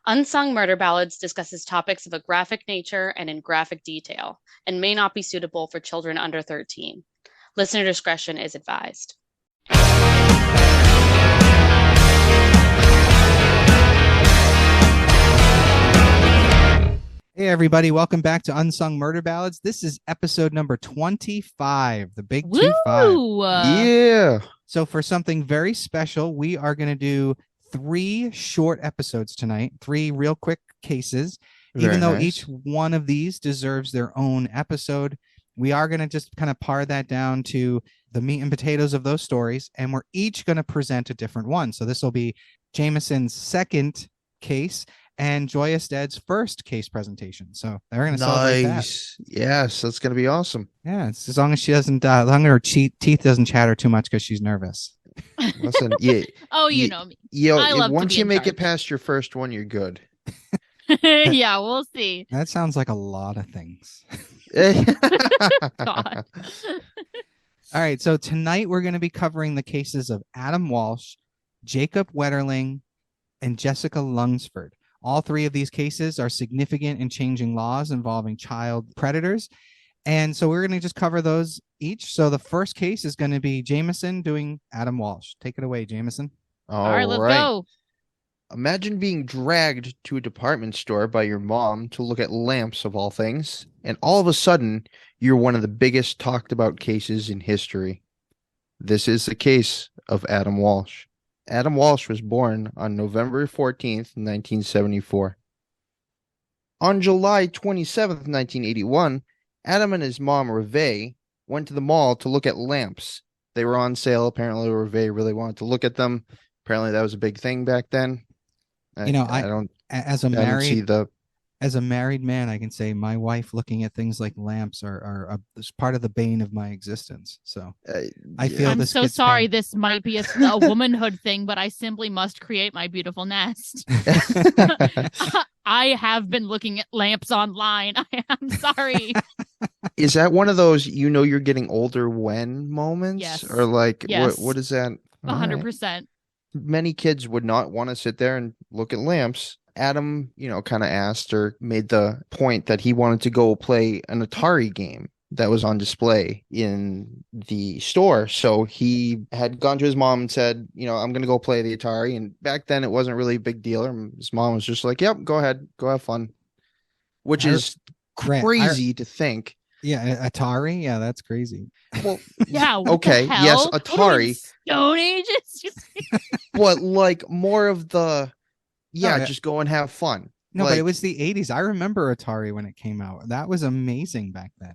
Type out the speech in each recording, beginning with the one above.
Unsung Murder Ballads discusses topics of a graphic nature and in graphic detail, and may not be suitable for children under 13. Listener discretion is advised. Hey, everybody. Welcome back to Unsung Murder Ballads. This is episode number 25, the big 25. Woo! Yeah. So for something very special, we are going to do 3 short episodes tonight, 3 real quick cases. Even though each one of these deserves their own episode, we are going to just kind of pare that down to the meat and potatoes of those stories, and we're each going to present a different one. So this will be Jameson's second case and Joyous Dead's first case presentation. So they're going to celebrate that. Yes, that's going to be awesome. Yeah, it's as long as she doesn't, as long as her teeth doesn't chatter too much because she's nervous. Listen, yeah. Oh, you know me. I love once you make it past your first one, you're good. Yeah, we'll see. That sounds like a lot of things. God. All right, so tonight we're going to be covering the cases of Adam Walsh, Jacob Wetterling, and Jessica Lunsford. All 3 of these cases are significant in changing laws involving child predators. And so we're going to just cover those each. So the first case is going to be Jameson doing Adam Walsh. Take it away, Jameson. All right, let's go. Imagine being dragged to a department store by your mom to look at lamps of all things, and all of a sudden, you're one of the biggest talked about cases in history. This is the case of Adam Walsh. Adam Walsh was born on November 14th, 1974. On July 27th, 1981, Adam and his mom, Reve, went to the mall to look at lamps. They were on sale. Apparently, Reve really wanted to look at them. Apparently, that was a big thing back then. As a married man, I can say my wife looking at things like lamps are part of the bane of my existence. So I feel I'm so sorry. This might be a womanhood thing, but I simply must create my beautiful nest. I have been looking at lamps online. I'm sorry. Is that one of those you're getting older when moments? Yes. Or like Yes. what is that? 100%. Many kids would not want to sit there and look at lamps. Adam, kind of asked or made the point that he wanted to go play an Atari game that was on display in the store. So he had gone to his mom and said, I'm going to go play the Atari. And back then it wasn't really a big deal. And his mom was just like, yep, go ahead, go have fun, which is crazy to think. Yeah, Atari. Yeah, that's crazy. Well, yeah. Okay. Yes, Atari. Stone Ages. But like more of the, just go and have fun. No, but it was the 80s. I remember Atari when it came out. That was amazing back then.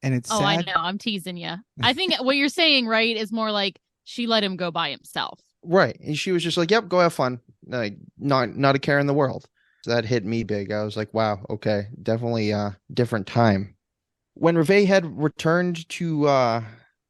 And it's sad. I know. I'm teasing you. I think what you're saying, right, is more like she let him go by himself. Right. And she was just like, yep, go have fun. Like, not a care in the world. So that hit me big. I was like, wow, okay, definitely a different time. When Reve had returned to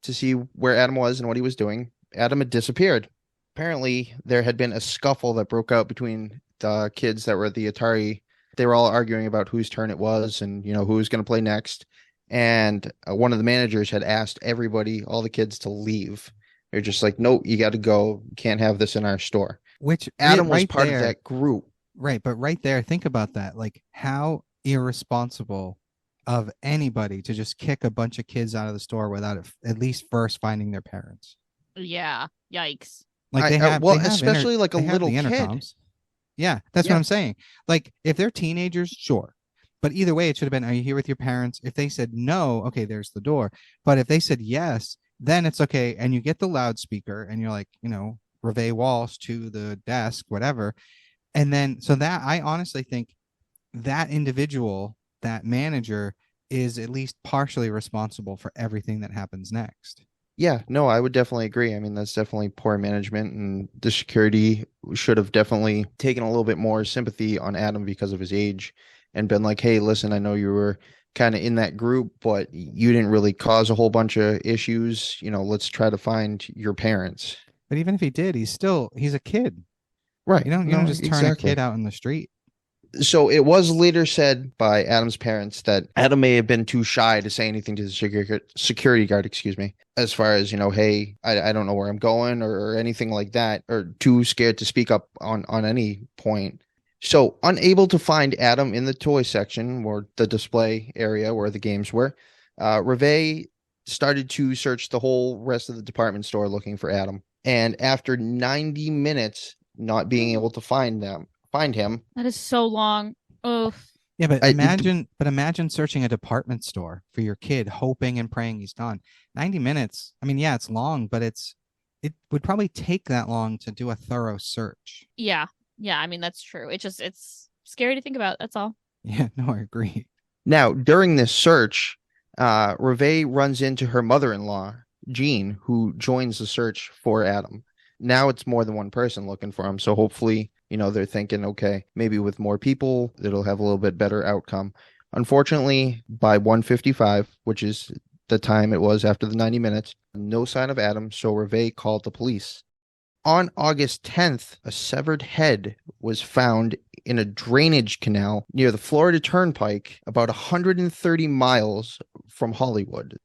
see where Adam was and what he was doing, Adam had disappeared. Apparently, there had been a scuffle that broke out between the kids that were at the Atari. They were all arguing about whose turn it was and, who was going to play next. And one of the managers had asked everybody, all the kids, to leave. They're just like, nope, you got to go. Can't have this in our store. Which Adam was part of that group. Right. But right there, think about that. Like, how irresponsible of anybody to just kick a bunch of kids out of the store without at least first finding their parents. Yeah. Yikes. Like especially like a little kid. Yeah, that's what I'm saying. Like if they're teenagers, sure. But either way, it should have been, are you here with your parents? If they said no, okay, there's the door. But if they said yes, then it's okay. And you get the loudspeaker and you're like, Reve Walsh to the desk, whatever. And then, so that I honestly think that individual, that manager, is at least partially responsible for everything that happens next. Yeah, no, I would definitely agree. I mean, that's definitely poor management, and the security should have definitely taken a little bit more sympathy on Adam because of his age and been like, hey, listen, I know you were kind of in that group, but you didn't really cause a whole bunch of issues. Let's try to find your parents. But even if he did, he's a kid. Right. You don't just turn a kid out in the street. So it was later said by Adam's parents that Adam may have been too shy to say anything to the security guard, as far as, hey, I don't know where I'm going or anything like that, or too scared to speak up on any point. So, unable to find Adam in the toy section or the display area where the games were, Reve started to search the whole rest of the department store looking for Adam. And after 90 minutes not being able to find him. That is so long. Oh, Yeah, but I- imagine searching a department store for your kid, hoping and praying he's gone. 90 minutes. I mean, yeah, it's long, but it would probably take that long to do a thorough search. yeah. Yeah, I mean, that's true. It's scary to think about. That's all. Yeah, no, I agree. Now, during this search, Reve runs into her mother-in-law, Jean, who joins the search for Adam. Now it's more than one person looking for him, so hopefully, they're thinking, okay, maybe with more people, it'll have a little bit better outcome. Unfortunately, by 1:55, which is the time it was after the 90 minutes, no sign of Adam, so Reve called the police. On August 10th, a severed head was found in a drainage canal near the Florida Turnpike, about 130 miles from Hollywood.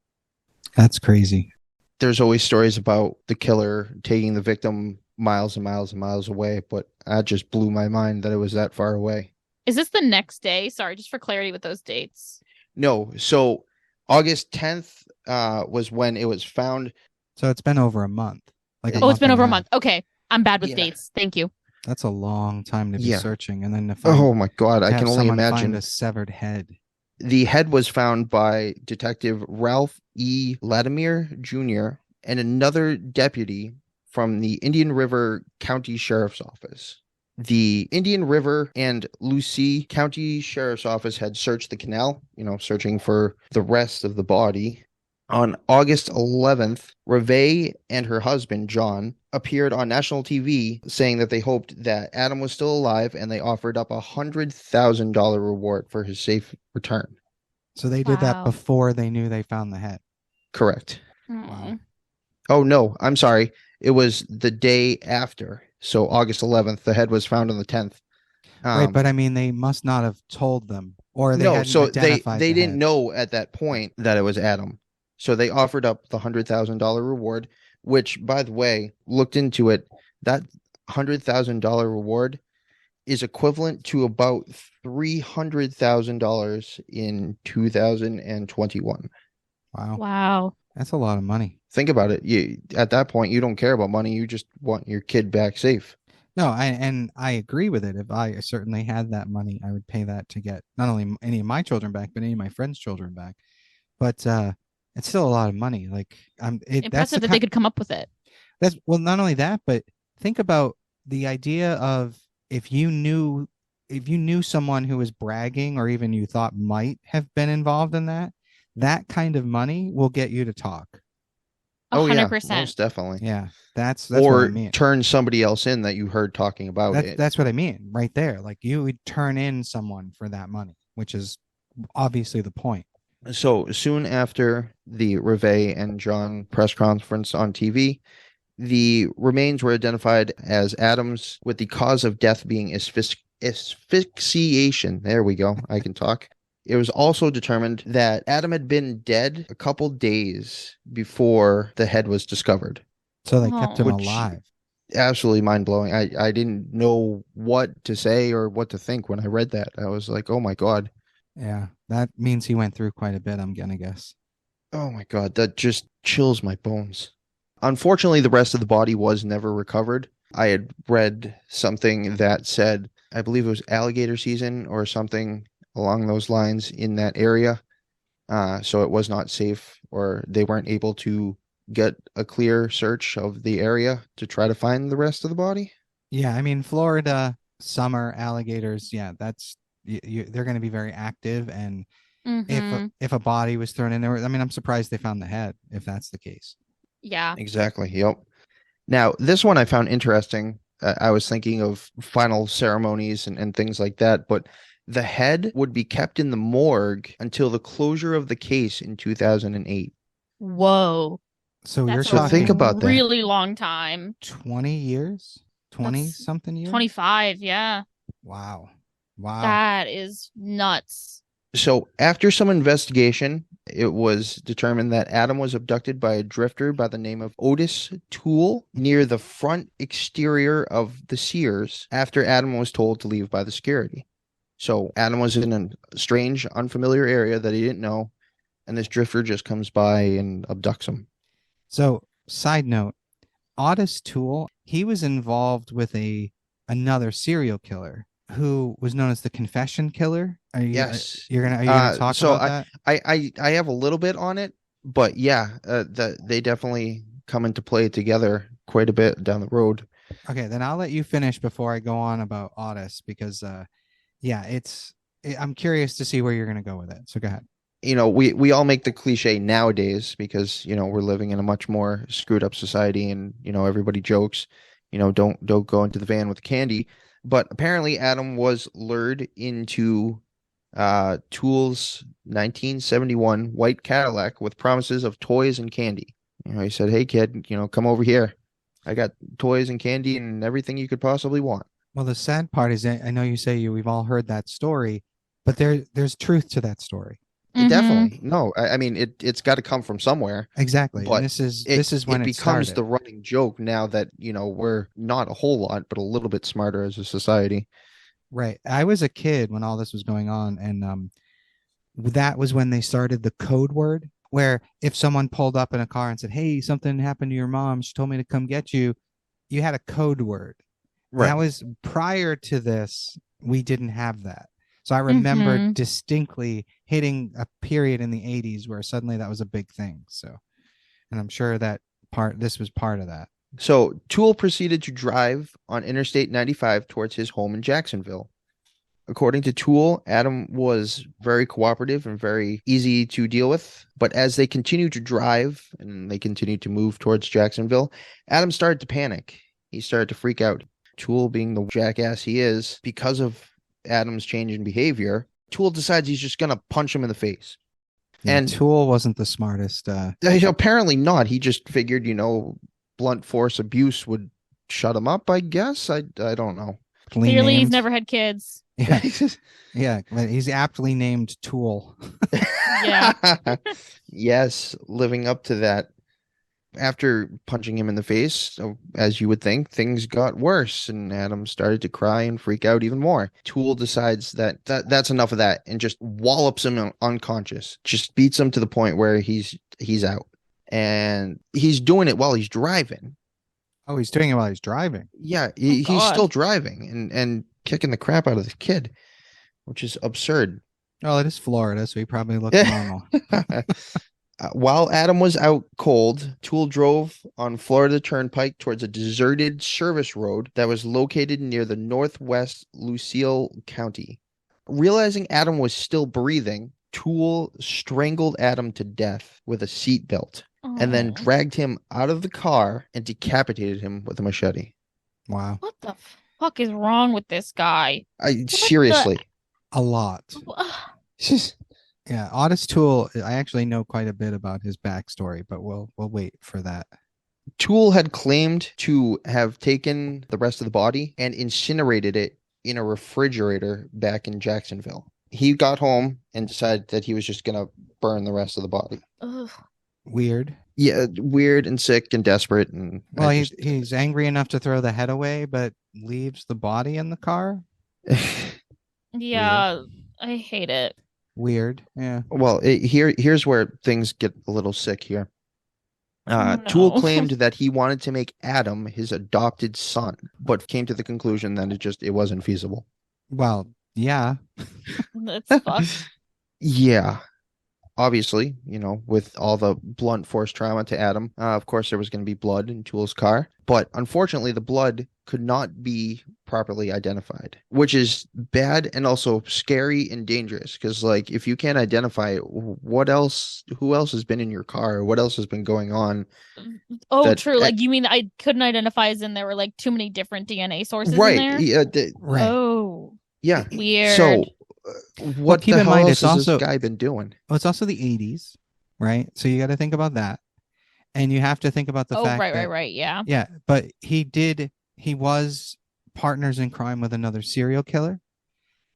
That's crazy. There's always stories about the killer taking the victim miles and miles and miles away, but that just blew my mind that it was that far away. Is this the next day? Sorry, just for clarity with those dates. No, so August 10th was when it was found. So it's been over a month. It's been over a month. Okay. I'm bad with dates. Thank you. That's a long time to be searching. And then to oh my God, I can only imagine. Find a severed head. The head was found by Detective Ralph E. Latimer Jr. and another deputy from the Indian River County Sheriff's Office. The Indian River and Lucy County Sheriff's Office had searched the canal, searching for the rest of the body. On August 11th, Reve and her husband, John, appeared on national TV saying that they hoped that Adam was still alive and they offered up a $100,000 reward for his safe return. So they did that before they knew they found the head. Correct. Wow. Oh, no, I'm sorry. It was the day after. So August 11th, the head was found on the 10th. Right, but I mean, they must not have told them, or they hadn't identified they the didn't head. know at that point that it was Adam. So they offered up the $100,000 reward, which, by the way, looked into it. That $100,000 reward is equivalent to about $300,000 in 2021. Wow. That's a lot of money. Think about it. At that point, you don't care about money. You just want your kid back safe. No, I agree with it. If I certainly had that money, I would pay that to get not only any of my children back, but any of my friends' children back. But it's still a lot of money. Like, impressive that they could come up with it. That's not only that, but think about the idea of if you knew someone who was bragging or even you thought might have been involved in that kind of money will get you to talk. 100%. Yeah, most definitely. Yeah, that's or what I mean. Turn somebody else in that you heard talking about it. That's what I mean right there. Like, you would turn in someone for that money, which is obviously the point. So soon after the Reve and John press conference on TV, the remains were identified as Adam's, with the cause of death being asphyxiation. There we go. I can talk. It was also determined that Adam had been dead a couple days before the head was discovered. So they kept him alive. Absolutely mind-blowing. I didn't know what to say or what to think when I read that. I was like, oh my God. Yeah, that means he went through quite a bit, I'm gonna guess. Oh my God, that just chills my bones. Unfortunately, the rest of the body was never recovered. I had read something that said, I believe it was alligator season or something along those lines in that area. So it was not safe, or they weren't able to get a clear search of the area to try to find the rest of the body. Yeah, I mean, Florida, summer, alligators, yeah, that's they're going to be very active. And if a body was thrown in there, I mean, I'm surprised they found the head, if that's the case. Yeah. Exactly. Yep. Now, this one I found interesting. I was thinking of final ceremonies and things like that, but the head would be kept in the morgue until the closure of the case in 2008. Whoa. So that's you're talking think about that. Really long time. 20 years? 20 something years? 25, yeah. Wow. That is nuts. So after some investigation, It was determined that Adam was abducted by a drifter by the name of Otis Toole near the front exterior of the Sears after Adam was told to leave by the security. So Adam was in a strange, unfamiliar area that he didn't know, and this drifter just comes by and abducts him. So, side note, Otis Toole, he was involved with another serial killer who was known as the Confession Killer. Yes. Are you gonna talk so about I, that? I have a little bit on it, but yeah, they definitely come into play together quite a bit down the road. Okay, then I'll let you finish before I go on about Otis because I'm curious to see where you're gonna go with it. So go ahead. We all make the cliche nowadays because, we're living in a much more screwed up society and, everybody jokes, don't go into the van with the candy. But apparently Adam was lured into Toole's 1971 white Cadillac with promises of toys and candy. He said, "Hey kid, come over here. I got toys and candy and everything you could possibly want." Well, the sad part is I know you say we've all heard that story, but there's truth to that story. Definitely. No, I mean it's got to come from somewhere. Exactly. But And this is when it becomes started. the running joke now that, we're not a whole lot, but a little bit smarter as a society. Right. I was a kid when all this was going on, and that was when they started the code word, where if someone pulled up in a car and said, "Hey, something happened to your mom. She told me to come get you," you had a code word. Right. That was prior to this. We didn't have that. So I remember distinctly hitting a period in the 80s where suddenly that was a big thing. So, and I'm sure this was part of that. So Toole proceeded to drive on Interstate 95 towards his home in Jacksonville. According to Toole, Adam was very cooperative and very easy to deal with. But as they continued to drive and they continued to move towards Jacksonville, Adam started to panic. He started to freak out. Toole, being the jackass he is, because of Adam's change in behavior, Toole decides he's just going to punch him in the face. Yeah, and Toole wasn't the smartest. Apparently not. He just figured, blunt force abuse would shut him up, I guess. I don't know. Clearly, he's never had kids. Yeah, yeah. He's aptly named Toole. Yeah. Yes, living up to that. After punching him in the face, as you would think, things got worse, and Adam started to cry and freak out even more. Toole decides that's enough of that and just wallops him unconscious, just beats him to the point where he's out. And he's doing it while he's driving. Oh, he's doing it while he's driving. Yeah, he's still driving and kicking the crap out of the kid, which is absurd. Well, it is Florida, so he probably looked normal. While Adam was out cold, Toole drove on Florida Turnpike towards a deserted service road that was located near the northwest Lucille County. Realizing Adam was still breathing, Toole strangled Adam to death with a seatbelt and then dragged him out of the car and decapitated him with a machete. Wow. What the fuck is wrong with this guy? Seriously. A lot. Yeah, Otis Toole, I actually know quite a bit about his backstory, but we'll wait for that. Toole had claimed to have taken the rest of the body and incinerated it in a refrigerator back in Jacksonville. He got home and decided that he was just going to burn the rest of the body. Ugh. Weird. Yeah, weird and sick and desperate. And well, he's angry enough to throw the head away, but leaves the body in the car. Yeah, weird. I hate it. Weird. Yeah. Well, here's where things get a little sick here. Toole claimed that he wanted to make Adam his adopted son, but came to the conclusion that it wasn't feasible. Well, yeah. That's fucked. Yeah. Obviously, with all the blunt force trauma to Adam, of course, there was going to be blood in Toole's car. But unfortunately, the blood could not be properly identified, which is bad and also scary and dangerous. Because, if you can't identify it, who else has been in your car? What else has been going on? Oh, true. You mean I couldn't identify as in there were too many different DNA sources in there? Yeah, right. Oh. Yeah. Weird. So, what keep the in hell mind, else it's has also this guy been doing? Well, it's also the 80s, right? So you got to think about that, and you have to think about the fact that right, yeah, but he was partners in crime with another serial killer.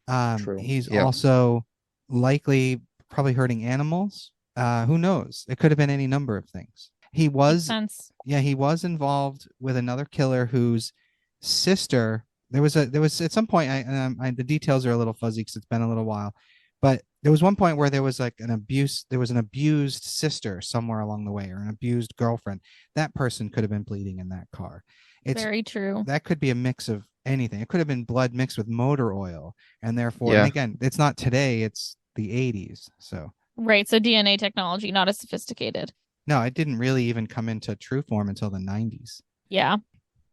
True. He's also likely probably hurting animals. Who knows? It could have been any number of things. He Makes was, sense. yeah, he was involved with another killer whose sister. There was at some point. The details are a little fuzzy because it's been a little while, but there was one point where there was like an abuse. There was an abused sister somewhere along the way, or an abused girlfriend. That person could have been bleeding in that car. It's Very true. that could be a mix of anything. It could have been blood mixed with motor oil, and therefore, and Yeah. again, it's not today. It's the 80s, so. Right. So DNA technology, not as sophisticated. No, it didn't really even come into true form until the 90s. Yeah.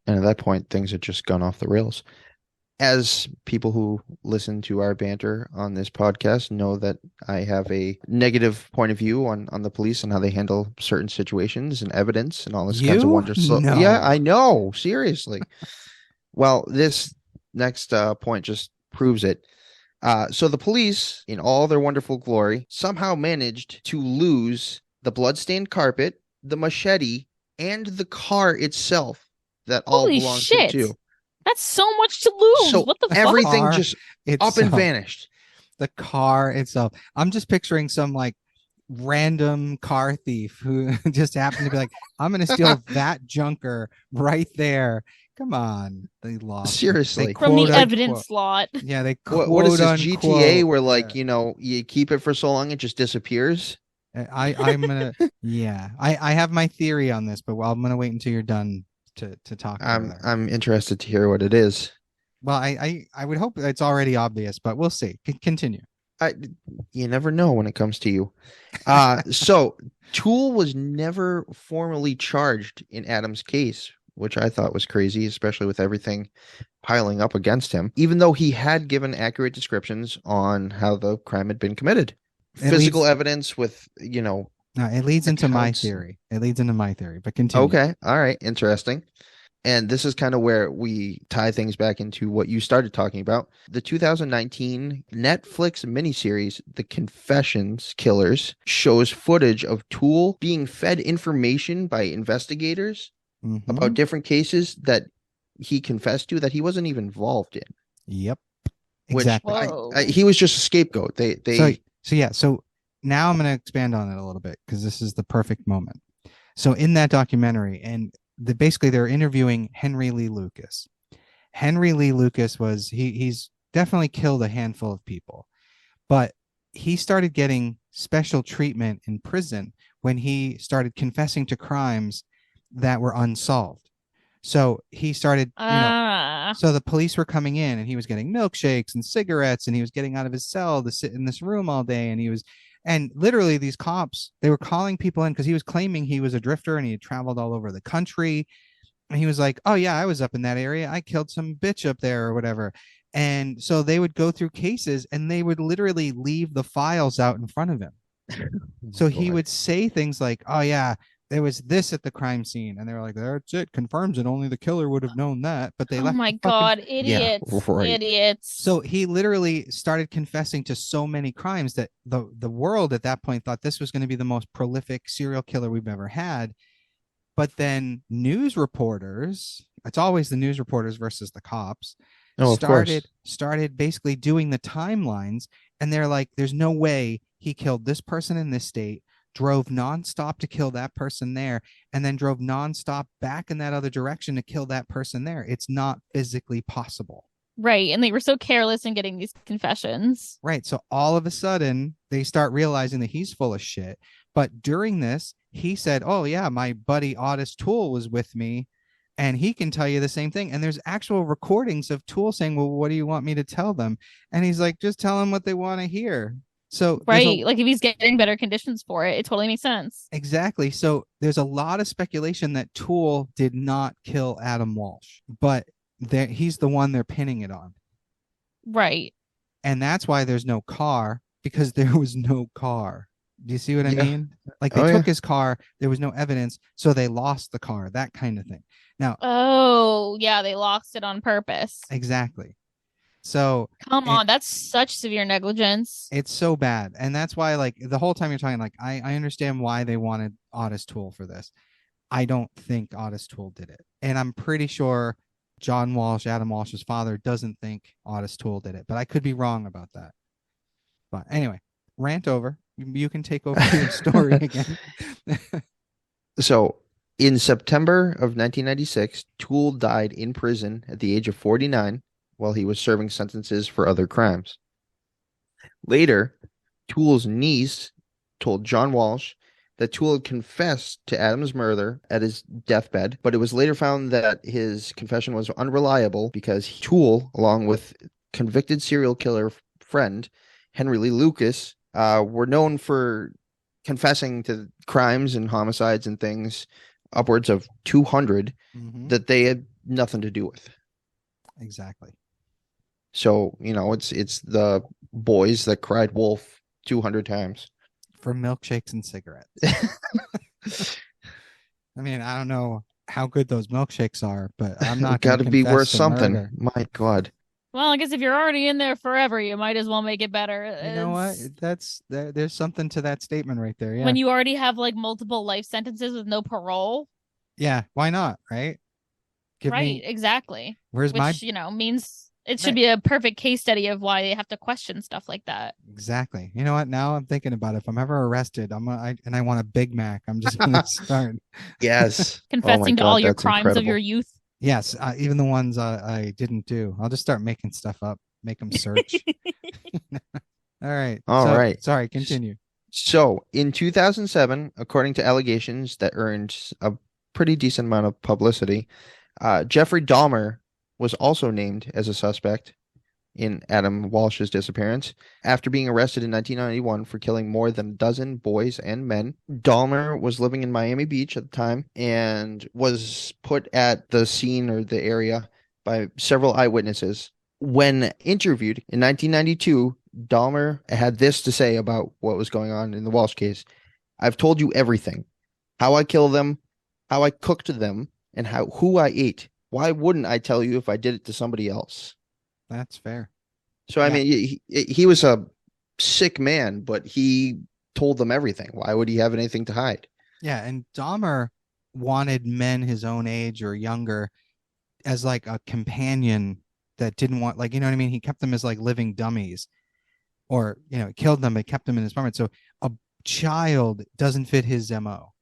And at that point, things had just gone off the rails. As people who listen to our banter on this podcast know that I have a negative point of view on the police and how they handle certain situations and evidence and all this kinds of You? wonders. So, No. yeah, I know. Seriously. Well, this next point just proves it. So the police, in all their wonderful glory, somehow managed to lose the bloodstained carpet, the machete, and the car itself that all Holy belonged shit. to two. That's so much to lose. So What the fuck? everything Car just up itself. and vanished. The car itself. I'm just picturing some like random car thief who just happened to be like, I'm going to steal that junker right there. Come on. They lost. Seriously. They From the quote, evidence unquote- slot. Yeah, they quote What is this, unquote, GTA, where like, yeah. you keep it for so long it just disappears? I'm gonna yeah. I have my theory on this, but I'm gonna wait until you're done to talk about it. I'm interested to hear what it is. Well, I would hope it's already obvious, but we'll see. Continue. You never know when it comes to you. So Toole was never formally charged in Adam's case, which I thought was crazy, especially with everything piling up against him, even though he had given accurate descriptions on how the crime had been committed. Physical evidence with, No, it leads into my accounts. theory. It leads into my theory, but continue. Okay. All right. Interesting. And this is kind of where we tie things back into what you started talking about. The 2019 Netflix miniseries, The Confessions Killers, shows footage of Toole being fed information by investigators Mhm. about different cases that he confessed to that he wasn't even involved in. Yep. Which Exactly. Whoa. he was just a scapegoat. So now I'm going to expand on it a little bit because this is the perfect moment. So in that documentary, and basically they're interviewing Henry Lee Lucas. Henry Lee Lucas he's definitely killed a handful of people, but he started getting special treatment in prison when he started confessing to crimes that were unsolved. So he started, so the police were coming in and he was getting milkshakes and cigarettes and he was getting out of his cell to sit in this room all day. And literally these cops, they were calling people in because he was claiming he was a drifter and he had traveled all over the country. And he was like, oh yeah, I was up in that area. I killed some bitch up there or whatever. And so they would go through cases and they would literally leave the files out in front of him. So he would say things like, oh yeah, there was this at the crime scene, and they were like, that's it, confirms it, only the killer would have known that. But they Oh left my the fucking- god, idiots. Yeah, right. Idiots. So he literally started confessing to so many crimes that the world at that point thought this was going to be the most prolific serial killer we've ever had. But then news reporters, it's always the news reporters versus the cops, started basically doing the timelines, and they're like, there's no way he killed this person in this state, drove nonstop to kill that person there, and then drove nonstop back in that other direction to kill that person there. It's not physically possible. Right. And they were so careless in getting these confessions. Right. So all of a sudden, they start realizing that he's full of shit. But during this, he said, oh, yeah, my buddy Otis Toole was with me, and he can tell you the same thing. And there's actual recordings of Toole saying, well, what do you want me to tell them? And he's like, just tell them what they want to hear. So right, like if he's getting better conditions for it, it totally makes sense. Exactly. So there's a lot of speculation that Toole did not kill Adam Walsh, but he's the one they're pinning it on. Right. And that's why there's no car, because there was no car. Do you see what I mean? Like they took his car, there was no evidence, so they lost the car, that kind of thing. Now, oh yeah, they lost it on purpose. Exactly. So come on, that's such severe negligence. It's so bad. And that's why, like, the whole time you're talking, like, I understand why they wanted Otis Toole for this. I don't think Otis Toole did it. And I'm pretty sure John Walsh, Adam Walsh's father, doesn't think Otis Toole did it. But I could be wrong about that. But anyway, rant over. you can take over your story again. So, in September of 1996, Toole died in prison at the age of 49 while he was serving sentences for other crimes. Later, Toole's niece told John Walsh that Toole had confessed to Adam's murder at his deathbed, but it was later found that his confession was unreliable because Toole, along with convicted serial killer friend Henry Lee Lucas, were known for confessing to crimes and homicides and things upwards of 200 that they had nothing to do with. Exactly. So, it's the boys that cried wolf 200 times. For milkshakes and cigarettes. I mean, I don't know how good those milkshakks are, but I'm not going Got to be worth to something. murder. My God. Well, I guess if you're already in there forever, you might as well make it better. You know what? There's something to that statement right there. Yeah. When you already have like multiple life sentences with no parole. Yeah. Why not? Right. Exactly. Where's Which, means it should be a perfect case study of why they have to question stuff like that. Exactly. You know what? Now I'm thinking about it. If I'm ever arrested, and I want a Big Mac, I'm just going to start. Yes. Confessing to all your crimes of your youth. Yes. Even the ones I didn't do. I'll just start making stuff up, make them search. All right. Right. Sorry. Continue. So in 2007, according to allegations that earned a pretty decent amount of publicity, Jeffrey Dahmer was also named as a suspect in Adam Walsh's disappearance. After being arrested in 1991 for killing more than a dozen boys and men, Dahmer was living in Miami Beach at the time and was put at the scene or the area by several eyewitnesses. When interviewed in 1992, Dahmer had this to say about what was going on in the Walsh case. "I've told you everything. How I kill them, how I cooked them, and who I ate. Why wouldn't I tell you if I did it to somebody else?" That's fair. So, I mean, he was a sick man, but he told them everything. Why would he have anything to hide? Yeah, and Dahmer wanted men his own age or younger as like a companion that didn't want, like, you know what I mean? He kept them as like living dummies, or, killed them, but kept them in his apartment. So a child doesn't fit his MO.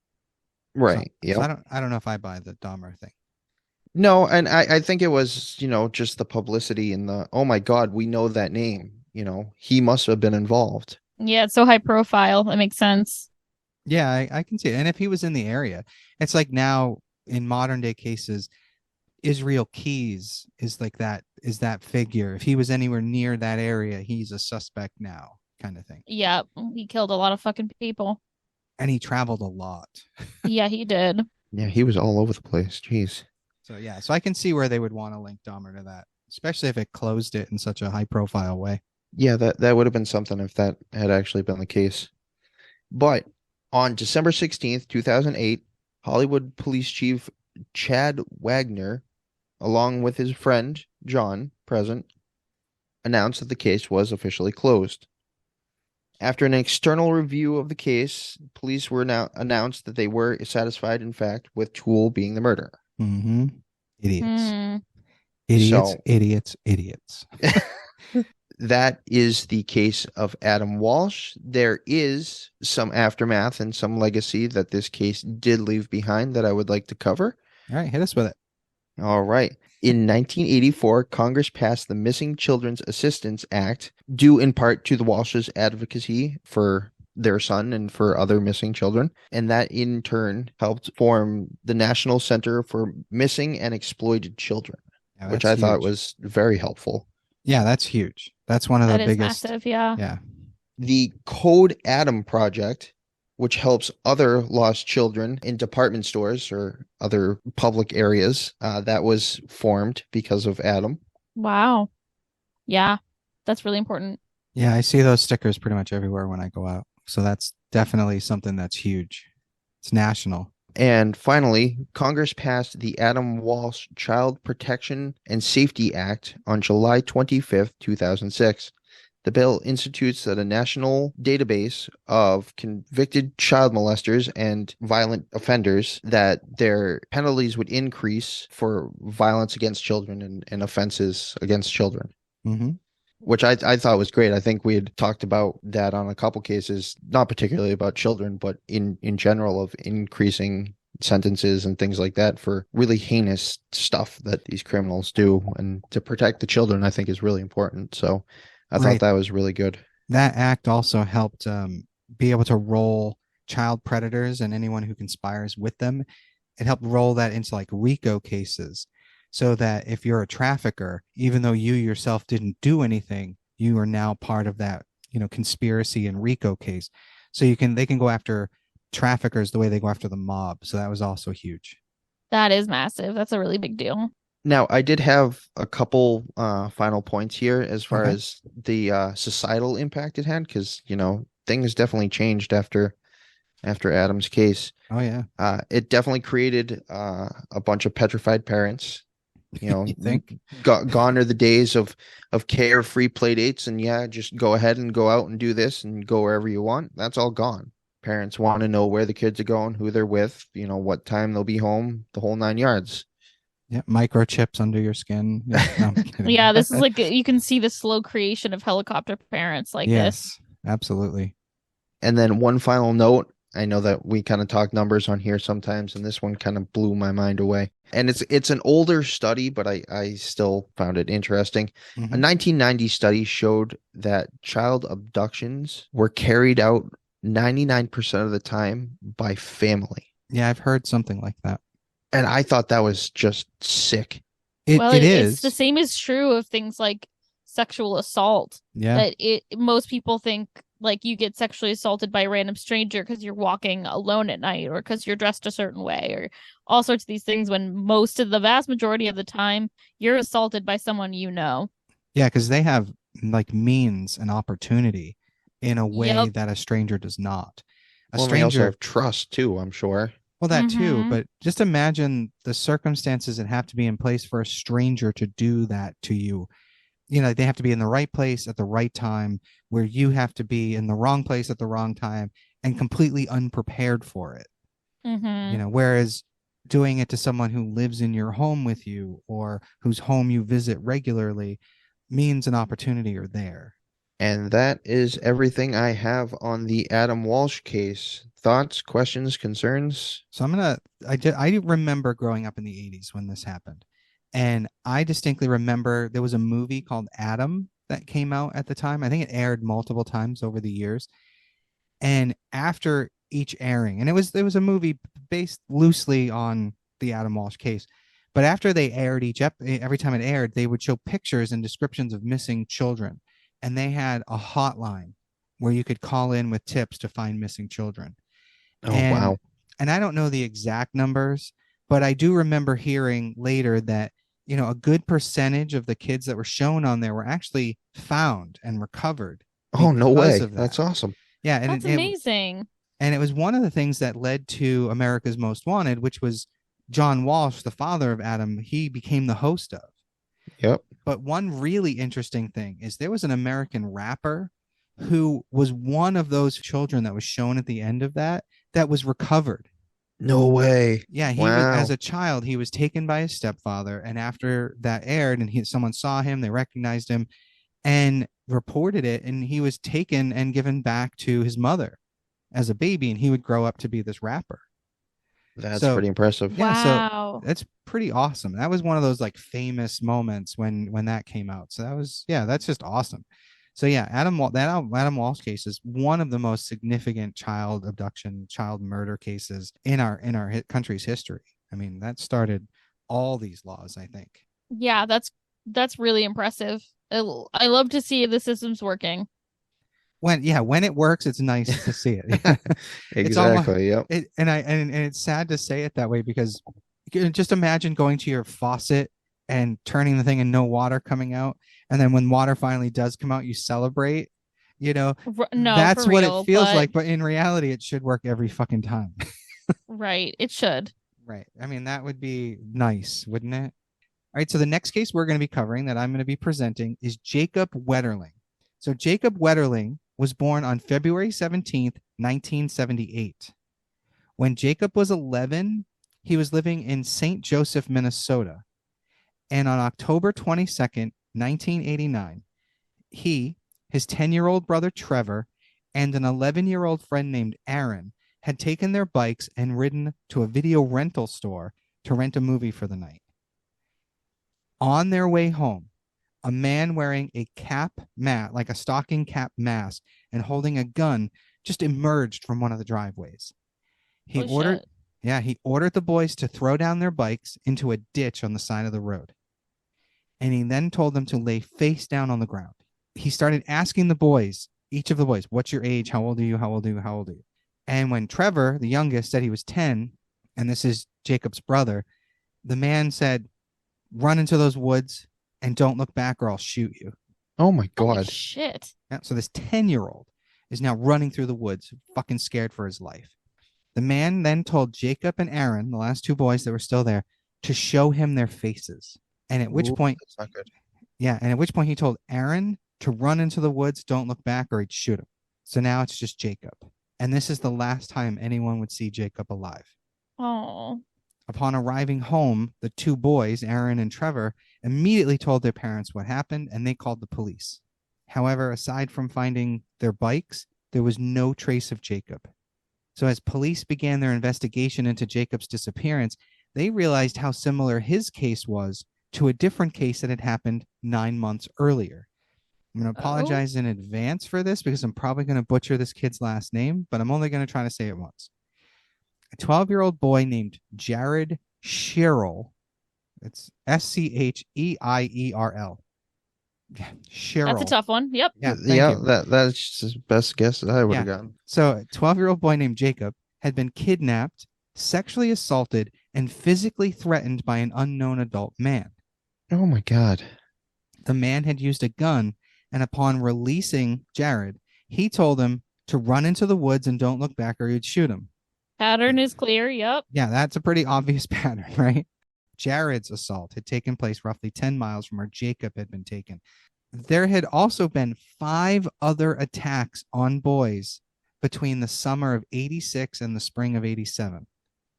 Right. So I don't know if I buy the Dahmer thing. No, and I think it was, just the publicity and the, oh my God, we know that name. He must have been involved. Yeah, it's so high profile. That makes sense. Yeah, I can see it. And if he was in the area, it's like now in modern day cases, Israel Keys is like that figure. If he was anywhere near that area, he's a suspect now, kind of thing. Yeah, he killed a lot of fucking people. And he traveled a lot. Yeah, he did. Yeah, he was all over the place. Jeez. So I can see where they would want to link Dahmer to that, especially if it closed it in such a high profile way. Yeah, that would have been something if that had actually been the case. But on December 16th, 2008, Hollywood Police Chief Chad Wagner, along with his friend John, present, announced that the case was officially closed. After an external review of the case, police were now announced that they were satisfied, in fact, with Toole being the murderer. Mm-hmm. Idiots. Idiots. That is the case of Adam Walsh. There is some aftermath and some legacy that this case did leave behind that I would like to cover. All right, hit us with it. All right. In 1984, Congress passed the Missing Children's Assistance Act, due in part to the Walsh's advocacy for their son and for other missing children. And that in turn helped form the National Center for Missing and Exploited Children, which I thought was very helpful. Yeah, that's huge. That's one of the biggest. Massive, yeah. Yeah. The Code Adam Project, which helps other lost children in department stores or other public areas, that was formed because of Adam. Wow. Yeah, that's really important. Yeah, I see those stickers pretty much everywhere when I go out. So that's definitely something that's huge. It's national. And finally, Congress passed the Adam Walsh Child Protection and Safety Act on July 25th, 2006. The bill institutes that a national database of convicted child molesters and violent offenders, that their penalties would increase for violence against children and offenses against children. Mm-hmm. which I thought was great. I think we had talked about that on a couple cases, not particularly about children, but in general of increasing sentences and things like that for really heinous stuff that these criminals do. And to protect the children, I think is really important. So I thought Right. that was really good. That act also helped be able to roll child predators and anyone who conspires with them. It helped roll that into like RICO cases, so that if you're a trafficker, even though you yourself didn't do anything, you are now part of that, conspiracy and RICO case. So they can go after traffickers the way they go after the mob. So that was also huge. That is massive. That's a really big deal. Now, I did have a couple final points here as far Okay. as the societal impact it had, because, things definitely changed after Adam's case. Oh yeah. It definitely created a bunch of petrified parents. You think? Gone are the days of carefree play dates and just go ahead and go out and do this and go wherever you want. That's all gone. Parents want to know where the kids are going, who they're with, what time they'll be home, the whole 9 yards. Yeah, microchips under your skin. Yeah, no, I'm kidding. Yeah, this is like you can see the slow creation of helicopter parents like this. Yes, absolutely. And then one final note. I know that we kind of talk numbers on here sometimes, and this one kind of blew my mind away. And it's an older study, but I still found it interesting. Mhm. A 1990 study showed that child abductions were carried out 99% of the time by family. Yeah, I've heard something like that. And I thought that was just sick. Well, It is. it's the same is true of things like sexual assault. Yeah. That most people think like you get sexually assaulted by a random stranger because you're walking alone at night or because you're dressed a certain way or all sorts of these things, when the vast majority of the time you're assaulted by someone you know. Yeah, because they have like means and opportunity in a way Yep. that a stranger does not. A Well, they also stranger, have trust too, I'm sure. well, that too, Mhm. but just imagine the circumstances that have to be in place for a stranger to do that to you. They have to be in the right place at the right time, where you have to be in the wrong place at the wrong time and completely unprepared for it. Mhm. Whereas doing it to someone who lives in your home with you or whose home you visit regularly means an opportunity are there. And that is everything I have on the Adam Walsh case. Thoughts, questions, concerns? So I remember growing up in the 80s when this happened. And I distinctly remember there was a movie called Adam that came out at the time. I think it aired multiple times over the years. And after each airing, and it was a movie based loosely on the Adam Walsh case, but after they aired every time it aired, they would show pictures and descriptions of missing children, and they had a hotline where you could call in with tips to find missing children. Oh, and wow. and I don't know the exact numbers, but I do remember hearing later that a good percentage of the kids that were shown on there were actually found and recovered Oh, no because way. of that. That's awesome. Yeah, and That's amazing. and it was one of the things that led to America's Most Wanted, which was John Walsh, the father of Adam. He became the host of. Yep. But one really interesting thing is there was an American rapper who was one of those children that was shown at the end of that was recovered. No way. Yeah, he was, Wow. as a child, he was taken by his stepfather, and after that aired and someone saw him, they recognized him and reported it, and he was taken and given back to his mother as a baby, and he would grow up to be this rapper. That's pretty impressive. Yeah, Wow. so that's pretty awesome. That was one of those like famous moments when that came out. So that's just awesome. So yeah, Adam Walsh case is one of the most significant child abduction, child murder cases in our country's history. I mean, that started all these laws, I think. Yeah, that's really impressive. I love to see the system's working. When it works, it's nice to see it. It's almost, Exactly. Yep. and it's sad to say it that way, because just imagine going to your faucet and turning the thing and no water coming out, and then when water finally does come out, you celebrate. No, That's for what real, it feels but- like, but in reality, it should work every fucking time. Right, it should. Right. I mean, that would be nice, wouldn't it? All right. So the next case we're going to be covering, that I'm going to be presenting, is Jacob Wetterling. So Jacob Wetterling was born on February 17th, 1978. When Jacob was 11, he was living in St. Joseph, Minnesota. And on October 22nd, 1989, He, his 10-year-old brother Trevor, and an 11-year-old friend named Aaron had taken their bikes and ridden to a video rental store to rent a movie for the night. On their way home, a man wearing a cap mat, like a stocking cap mask, and holding a gun just emerged from one of the driveways. He ordered the boys to throw down their bikes into a ditch on the side of the road. And he then told them to lay face down on the ground. He started asking the boys, each of the boys, what's your age? How old are you? How old are you? How old are you? And when Trevor, the youngest, said he was 10, and this is Jacob's brother, the man said, run into those woods and don't look back or I'll shoot you. Oh my God. Holy shit. Yeah, so this 10-year-old is now running through the woods, fucking scared for his life. The man then told Jacob and Aaron, the last two boys that were still there, to show him their faces. And at which point, that's not good. Yeah, and at which point he told Aaron to run into the woods, don't look back, or he'd shoot him. So now it's just Jacob. And this is the last time anyone would see Jacob alive. Oh. Upon arriving home, the two boys, Aaron and Trevor, immediately told their parents what happened, and they called the police. However, aside from finding their bikes, there was no trace of Jacob. So as police began their investigation into Jacob's disappearance, they realized how similar his case was to a different case that had happened 9 months earlier. I'm going to apologize in advance for this because I'm probably going to butcher this kid's last name, but I'm only going to try to say it once. A 12-year-old boy named Jared Sherrill. It's Scheierl. Yeah, Sherrill. That's a tough one. Yep. Yeah, that's the best guess that I would have gotten. So a 12-year-old boy named Jacob had been kidnapped, sexually assaulted, and physically threatened by an unknown adult man. Oh my God. The man had used a gun, and upon releasing Jared, he told him to run into the woods and don't look back or he'd shoot him. Pattern is clear. Yep. Yeah, that's a pretty obvious pattern, right? Jared's assault had taken place roughly 10 miles from where Jacob had been taken. There had also been 5 other attacks on boys between the summer of 86 and the spring of 87.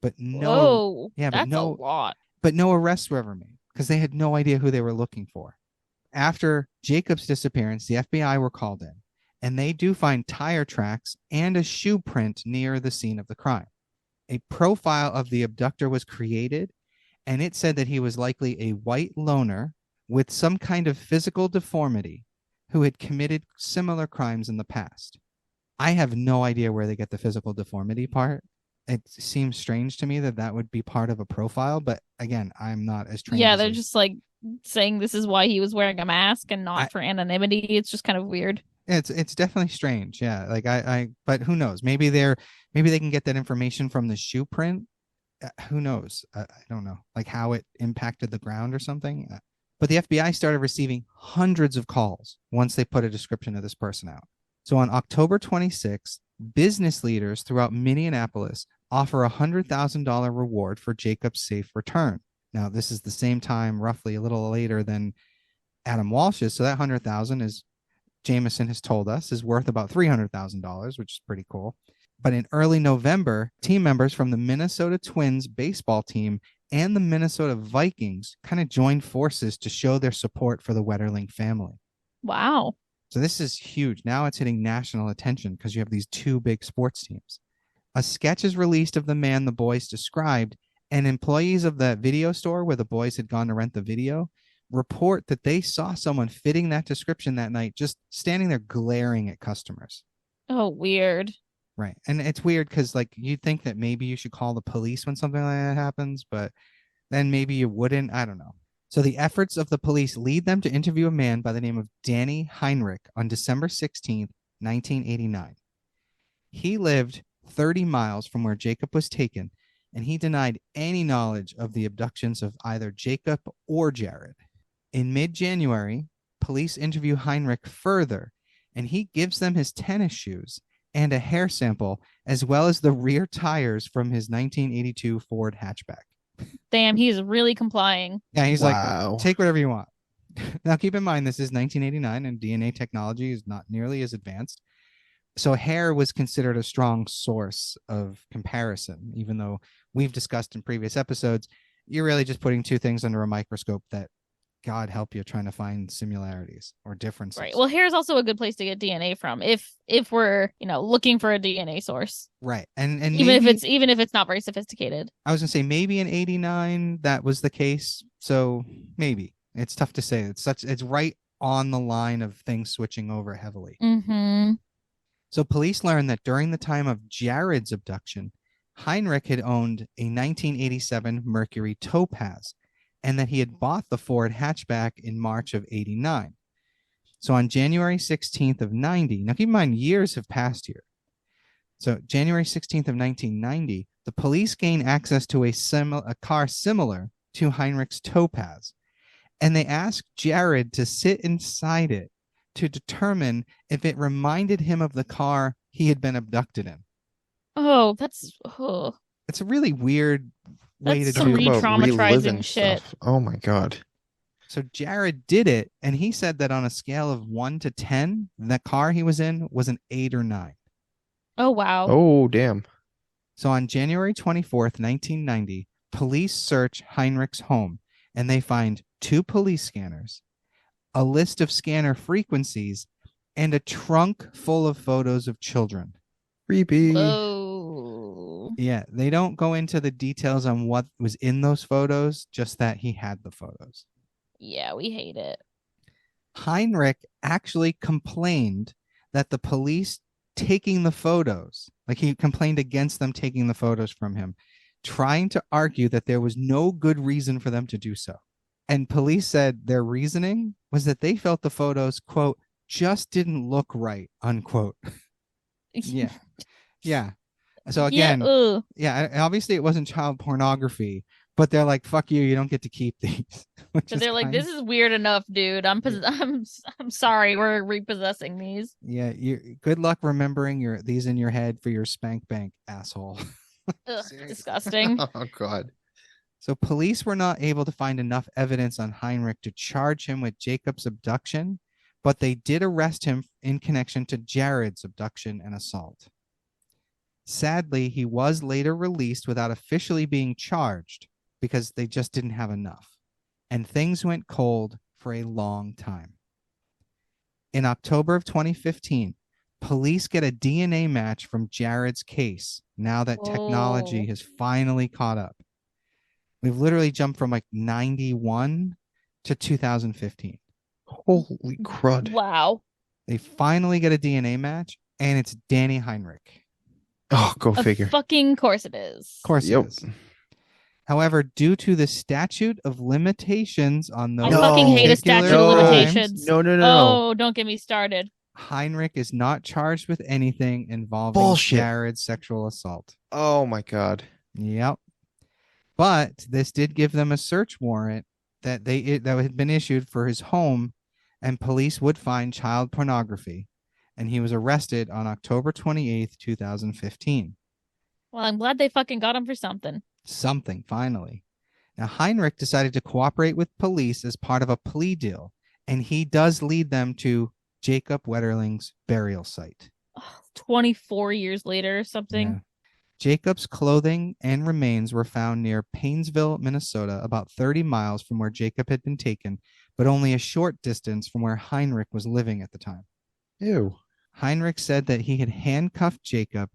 But no, that's a lot. But no arrests were ever made because they had no idea who they were looking for. After Jacob's disappearance, the FBI were called in, and they do find tire tracks and a shoe print near the scene of the crime. A profile of the abductor was created, and it said that he was likely a white loner with some kind of physical deformity who had committed similar crimes in the past. I have no idea where they get the physical deformity part. It seems strange to me that that would be part of a profile, but again, I'm not as trained. Yeah, they're just like saying this is why he was wearing a mask and not for anonymity. It's just kind of weird. It's definitely strange. Yeah, like but who knows? Maybe they can get that information from the shoe print. Who knows? I don't know, like how it impacted the ground or something. But the FBI started receiving hundreds of calls once they put a description of this person out. So on October 26th, business leaders throughout Minneapolis offer a $100,000 reward for Jacob's safe return. Now, this is the same time, roughly a little later than Adam Walsh's. So that $100,000, as Jameson has told us, is worth about $300,000, which is pretty cool. But in early November, team members from the Minnesota Twins baseball team and the Minnesota Vikings kind of joined forces to show their support for the Wetterling family. Wow. So this is huge. Now it's hitting national attention because you have these two big sports teams. A sketch is released of the man the boys described, and employees of the video store where the boys had gone to rent the video report that they saw someone fitting that description that night, just standing there glaring at customers. Oh, weird. Right. And it's weird because like you'd think that maybe you should call the police when something like that happens, but then maybe you wouldn't. I don't know. So the efforts of the police lead them to interview a man by the name of Danny Heinrich on December 16th, 1989. He lived 30 miles from where Jacob was taken, and he denied any knowledge of the abductions of either Jacob or Jared. In mid-January, police interview Heinrich further, and he gives them his tennis shoes and a hair sample, as well as the rear tires from his 1982 Ford hatchback. Damn, he's really complying. Yeah, he's like, take whatever you want. Now, keep in mind, this is 1989, and DNA technology is not nearly as advanced. So hair was considered a strong source of comparison, even though we've discussed in previous episodes, you're really just putting two things under a microscope that God help you trying to find similarities or differences. Right. Well, hair is also a good place to get DNA from if we're, looking for a DNA source. Right. And even maybe, if it's not very sophisticated. I was gonna say maybe in 89 that was the case. So maybe. It's tough to say. It's right on the line of things switching over heavily. Mm-hmm. So police learned that during the time of Jared's abduction, Heinrich had owned a 1987 Mercury Topaz, and that he had bought the Ford hatchback in March of 89. So on January 16th of 90, now keep in mind, years have passed here. So January 16th of 1990, the police gained access to a car similar to Heinrich's Topaz, and they asked Jared to sit inside it to determine if it reminded him of the car he had been abducted in. Oh, It's a really weird way That's to some do it. re-traumatizing shit. Stuff. Oh my God. So Jared did it, and he said that on a scale of 1 to 10, the car he was in was an 8 or 9. Oh, wow. Oh, damn. So on January 24th, 1990, police search Heinrich's home, and they find 2 police scanners, a list of scanner frequencies, and a trunk full of photos of children. Creepy. Whoa. Yeah, they don't go into the details on what was in those photos, just that he had the photos. Yeah, we hate it. Heinrich actually complained that the police taking the photos, like he complained against them taking the photos from him, trying to argue that there was no good reason for them to do so. And police said their reasoning was that they felt the photos, quote, just didn't look right, unquote. Yeah. Yeah. So again, yeah, obviously it wasn't child pornography, but they're like, fuck you, you don't get to keep these. So they're like, this is weird enough, dude. I'm sorry, we're repossessing these. Yeah, good luck remembering these in your head for your spank bank, asshole. Ugh, disgusting. Oh God. So police were not able to find enough evidence on Heinrich to charge him with Jacob's abduction, but they did arrest him in connection to Jared's abduction and assault. Sadly, he was later released without officially being charged because they just didn't have enough. And things went cold for a long time. In October of 2015, police get a DNA match from Jared's case now that technology has finally caught up. We've literally jumped from like 91 to 2015. Holy crud. Wow. They finally get a DNA match, and it's Danny Heinrich. Oh, go figure. Fucking course it is. Of course it is. However, due to the statute of limitations on those I fucking hate a statute of limitations. No. Oh, don't get me started. Heinrich is not charged with anything involving Jared's sexual assault. Oh my God. Yep. But this did give them a search warrant that had been issued for his home, and police would find child pornography, and he was arrested on October 28th, 2015. Well, I'm glad they fucking got him for something. Something, finally. Now, Heinrich decided to cooperate with police as part of a plea deal, and he does lead them to Jacob Wetterling's burial site. 24 years later or something. Yeah. Jacob's clothing and remains were found near Painesville, Minnesota, about 30 miles from where Jacob had been taken, but only a short distance from where Heinrich was living at the time. Ew. Heinrich said that he had handcuffed Jacob,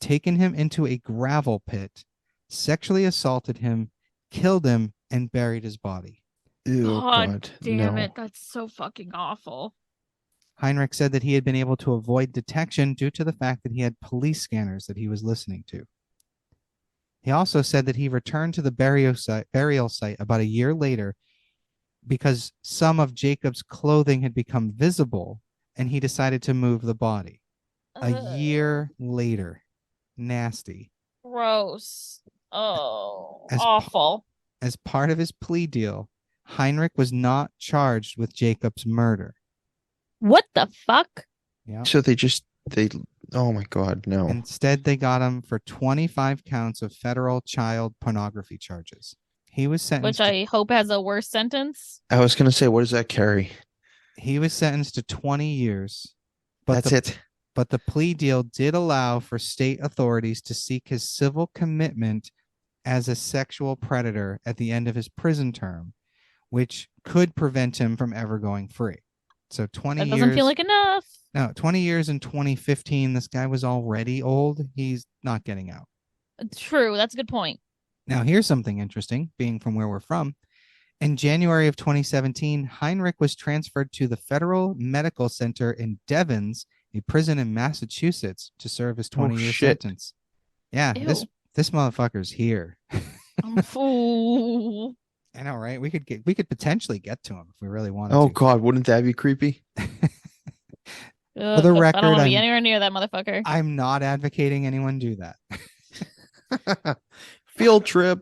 taken him into a gravel pit, sexually assaulted him, killed him, and buried his body. Ew, God damn it. That's so fucking awful. Heinrich said that he had been able to avoid detection due to the fact that he had police scanners that he was listening to. He also said that he returned to the burial site about a year later because some of Jacob's clothing had become visible, and he decided to move the body. A year later. Nasty. Gross. Oh, awful. As part of his plea deal, Heinrich was not charged with Jacob's murder. What the fuck? Yeah. So oh my God, no. Instead, they got him for 25 counts of federal child pornography charges. He was sentenced. Which I hope has a worse sentence. I was going to say, what does that carry? He was sentenced to 20 years. That's it. But the plea deal did allow for state authorities to seek his civil commitment as a sexual predator at the end of his prison term, which could prevent him from ever going free. So 20 That years. doesn't feel like enough. No, 20 years in 2015, this guy was already old. He's not getting out. True. That's a good point. Now, here's something interesting, being from where we're from. In January of 2017, Heinrich was transferred to the Federal Medical Center in Devens, a prison in Massachusetts, to serve his 20-year sentence. Yeah, Ew. this motherfucker's here. Fool. I know, right? We could potentially get to him if we really wanted Oh to. God, wouldn't that be creepy? For the record, I don't want to be anywhere near that motherfucker. I'm not advocating anyone do that. Field trip.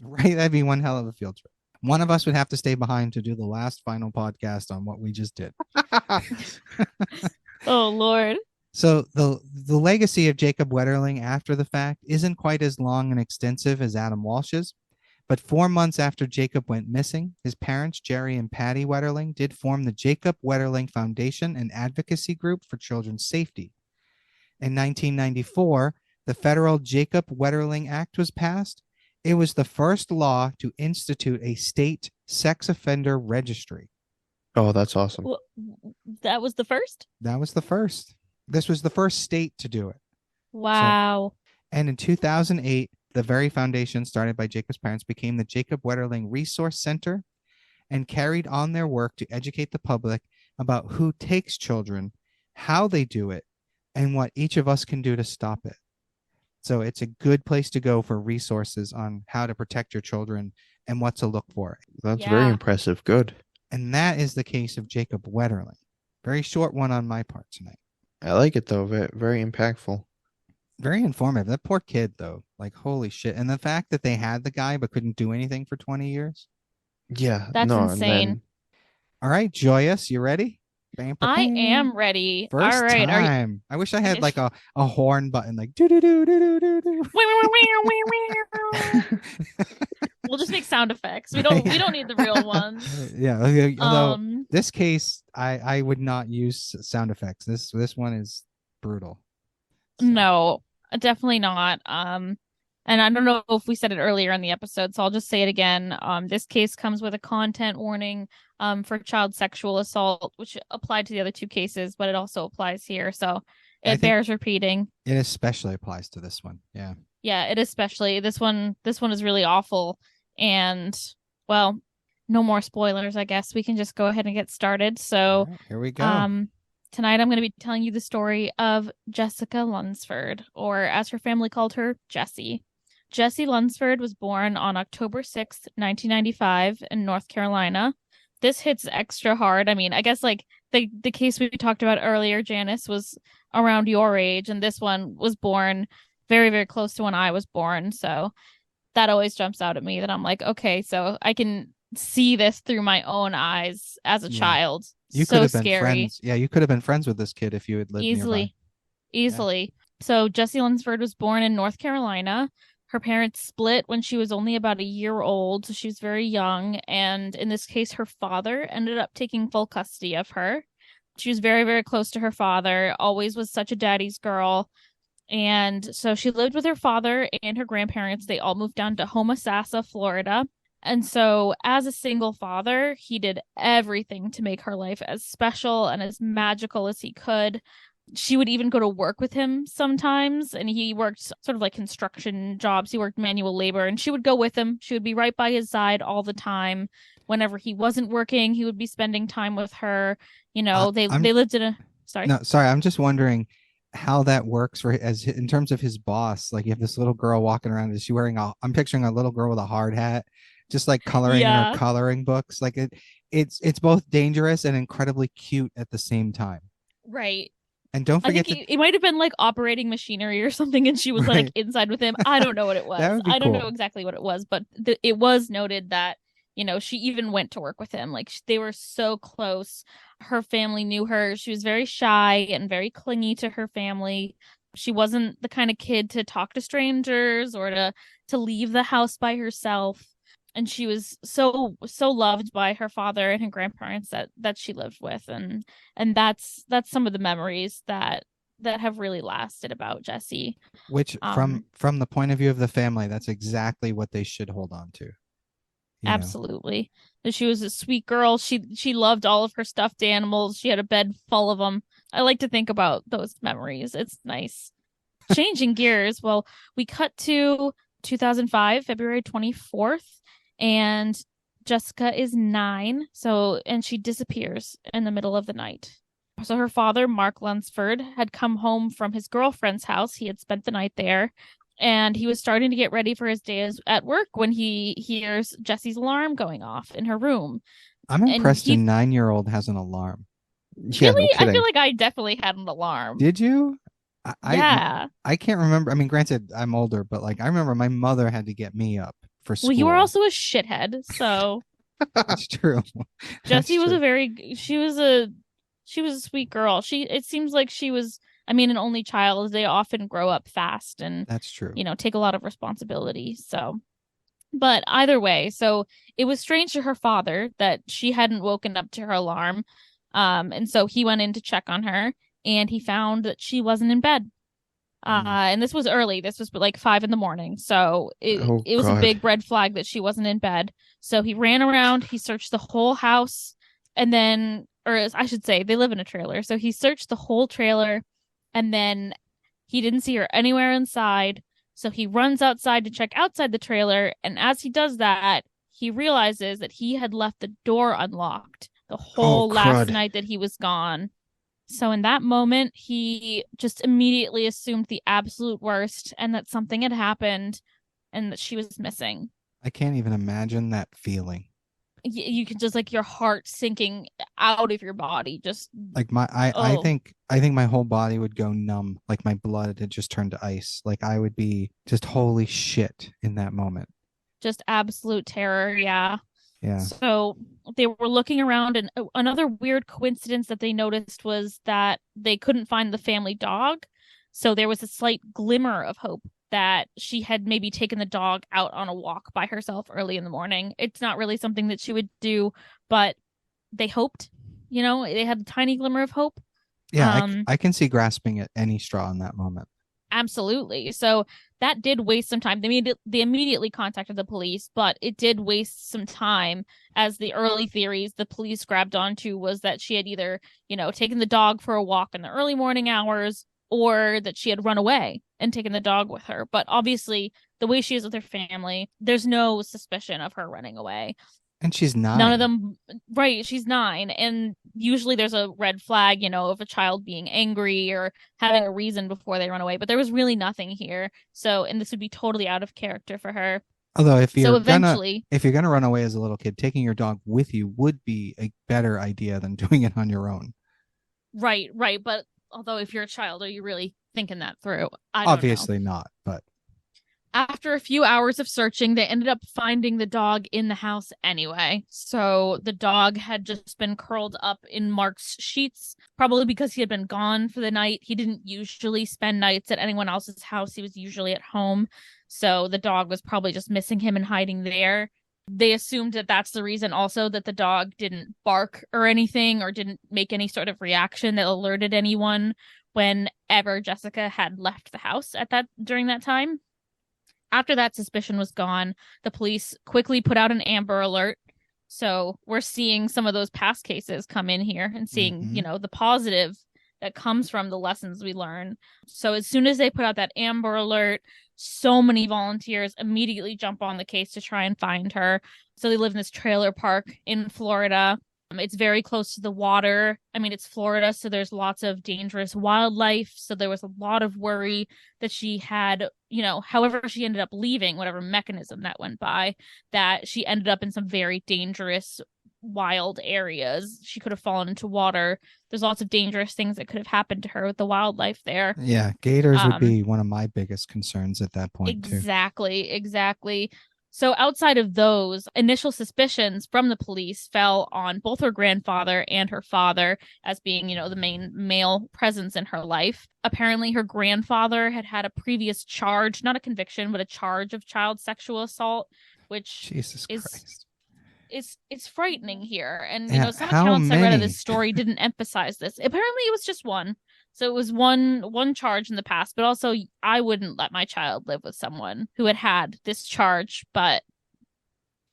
Right? That'd be one hell of a field trip. One of us would have to stay behind to do the last final podcast on what we just did. Oh, Lord. So the legacy of Jacob Wetterling after the fact isn't quite as long and extensive as Adam Walsh's. But 4 months after Jacob went missing, his parents, Jerry and Patty Wetterling, did form the Jacob Wetterling Foundation, an advocacy group for children's safety. In 1994, the federal Jacob Wetterling Act was passed. It was the first law to institute a state sex offender registry. Oh, that's awesome. Well, that was the first? That was the first. This was the first state to do it. Wow. And in 2008, the very foundation started by Jacob's parents became the Jacob Wetterling Resource Center and carried on their work to educate the public about who takes children, how they do it, and what each of us can do to stop it. So it's a good place to go for resources on how to protect your children and what to look for. That's very impressive. Good. And that is the case of Jacob Wetterling. Very short one on my part tonight. I like it, though. Very impactful. Very informative. That poor kid, though. Like, holy shit. And the fact that they had the guy but couldn't do anything for 20 years. Yeah. That's insane. All right, Joyous, you ready? Bam, bam, I bam. am ready. First All right. time. I wish I had like a horn button, like do do do do do do. We'll just make sound effects. We don't need the real ones. Yeah. Okay. Although this case, I would not use sound effects. This one is brutal. So. No, definitely not. And I don't know if we said it earlier in the episode, so I'll just say it again. This case comes with a content warning for child sexual assault, which applied to the other two cases, but it also applies here. So it bears repeating. It especially applies to this one. Yeah. Yeah, it especially this one is really awful. And well, no more spoilers, I guess. We can just go ahead and get started. So right, here we go. Tonight I'm going to be telling you the story of Jessica Lunsford, or as her family called her, Jessie. Jessie Lunsford was born on October 6th, 1995 in North Carolina. This hits extra hard. I mean, I guess like the case we talked about earlier, Janus, was around your age, and this one was born very, very close to when I was born. So that always jumps out at me that I'm like, okay, so I can see this through my own eyes as a child. You so could have been scary. friends. Yeah, you could have been friends with this kid if you had lived nearby. Easily. Yeah. So Jessie Lunsford was born in North Carolina. Her parents split when she was only about a year old, so she was very young. And in this case, her father ended up taking full custody of her. She was very, very close to her father, always was such a daddy's girl. And so she lived with her father and her grandparents. They all moved down to Homosassa, Florida. And so as a single father, he did everything to make her life as special and as magical as he could. She would even go to work with him sometimes, and he worked sort of like construction jobs. He worked manual labor, and she would go with him. She would be right by his side all the time. Whenever he wasn't working, he would be spending time with her. You know, they lived in a... Sorry. No, sorry. I'm just wondering how that works for as in terms of his boss. Like, you have this little girl walking around. Is she wearing I'm picturing a little girl with a hard hat, just like coloring in her coloring books. Like it's both dangerous and incredibly cute at the same time. Right. And don't forget, it might have been like operating machinery or something, and she was like inside with him. I don't know what it was. I don't know exactly what it was, but it was noted that, you know, she even went to work with him. Like they were so close. Her family knew her. She was very shy and very clingy to her family. She wasn't the kind of kid to talk to strangers or to leave the house by herself. And she was so loved by her father and her grandparents that she lived with, and that's some of the memories that have really lasted about Jessie. Which from the point of view of the family, that's exactly what they should hold on to. Absolutely. That she was a sweet girl. She loved all of her stuffed animals. She had a bed full of them. I like to think about those memories. It's nice. Changing gears, well, we cut to 2005, February 24th, and Jessica is 9, and she disappears in the middle of the night. So her father, Mark Lunsford, had come home from his girlfriend's house. He had spent the night there, and he was starting to get ready for his day at work when he hears Jessie's alarm going off in her room. I'm impressed a 9-year-old has an alarm. Yeah, really? no kidding. I feel like I definitely had an alarm. Did you? Yeah. I can't remember. I mean, granted, I'm older, but like I remember my mother had to get me up for school. Well, you were also a shithead, so That's true. Jessie was she was a sweet girl. It seems like she was, I mean, an only child. They often grow up fast and that's true. Take a lot of responsibility. So, but either way, so it was strange to her father that she hadn't woken up to her alarm. And so he went in to check on her and he found that she wasn't in bed. And this was early. This was like 5 a.m. So it was a big red flag that she wasn't in bed. So he ran around, he searched the whole house, and then, or I should say, they live in a trailer. So he searched the whole trailer, and then he didn't see her anywhere inside. So he runs outside to check outside the trailer. And as he does that, he realizes that he had left the door unlocked the whole last night that he was gone. So in that moment, he just immediately assumed the absolute worst and that something had happened and that she was missing. I can't even imagine that feeling. You could just like your heart sinking out of your body. Just like I think my whole body would go numb. Like my blood had just turned to ice. Like I would be just holy shit in that moment. Just absolute terror. Yeah. Yeah. So they were looking around, and another weird coincidence that they noticed was that they couldn't find the family dog. So there was a slight glimmer of hope that she had maybe taken the dog out on a walk by herself early in the morning. It's not really something that she would do, but they hoped, they had a tiny glimmer of hope. Yeah, I can see grasping at any straw in that moment. Absolutely. So that did waste some time. They immediately contacted the police, but it did waste some time, as the early theories the police grabbed onto was that she had either, taken the dog for a walk in the early morning hours, or that she had run away and taken the dog with her. But obviously, the way she is with her family, there's no suspicion of her running away. And she's 9. None of them, right? She's 9, and usually there's a red flag, of a child being angry or having a reason before they run away. But there was really nothing here. So, and this would be totally out of character for her. Although if you're gonna run away as a little kid, taking your dog with you would be a better idea than doing it on your own. Right. But although if you're a child, are you really thinking that through? Obviously not, but. After a few hours of searching, they ended up finding the dog in the house anyway. So the dog had just been curled up in Mark's sheets, probably because he had been gone for the night. He didn't usually spend nights at anyone else's house. He was usually at home. So the dog was probably just missing him and hiding there. They assumed that that's the reason also that the dog didn't bark or anything, or didn't make any sort of reaction that alerted anyone whenever Jessica had left the house during that time. After that suspicion was gone, the police quickly put out an Amber Alert. So we're seeing some of those past cases come in here and seeing, the positive that comes from the lessons we learn. So as soon as they put out that Amber Alert, so many volunteers immediately jump on the case to try and find her. So they live in this trailer park in Florida. It's very close to the water. I mean, it's Florida, so there's lots of dangerous wildlife. So there was a lot of worry that she had, however she ended up leaving, whatever mechanism that went by, that she ended up in some very dangerous wild areas. She could have fallen into water. There's lots of dangerous things that could have happened to her with the wildlife there. Yeah, gators would be one of my biggest concerns at that point, too. Exactly. So outside of those, initial suspicions from the police fell on both her grandfather and her father as being, the main male presence in her life. Apparently, her grandfather had a previous charge, not a conviction, but a charge of child sexual assault, which Jesus Christ. It's frightening here. And, some how accounts I read of many? this story didn't emphasize this. Apparently, it was just one. So it was one charge in the past, but also I wouldn't let my child live with someone who had this charge. But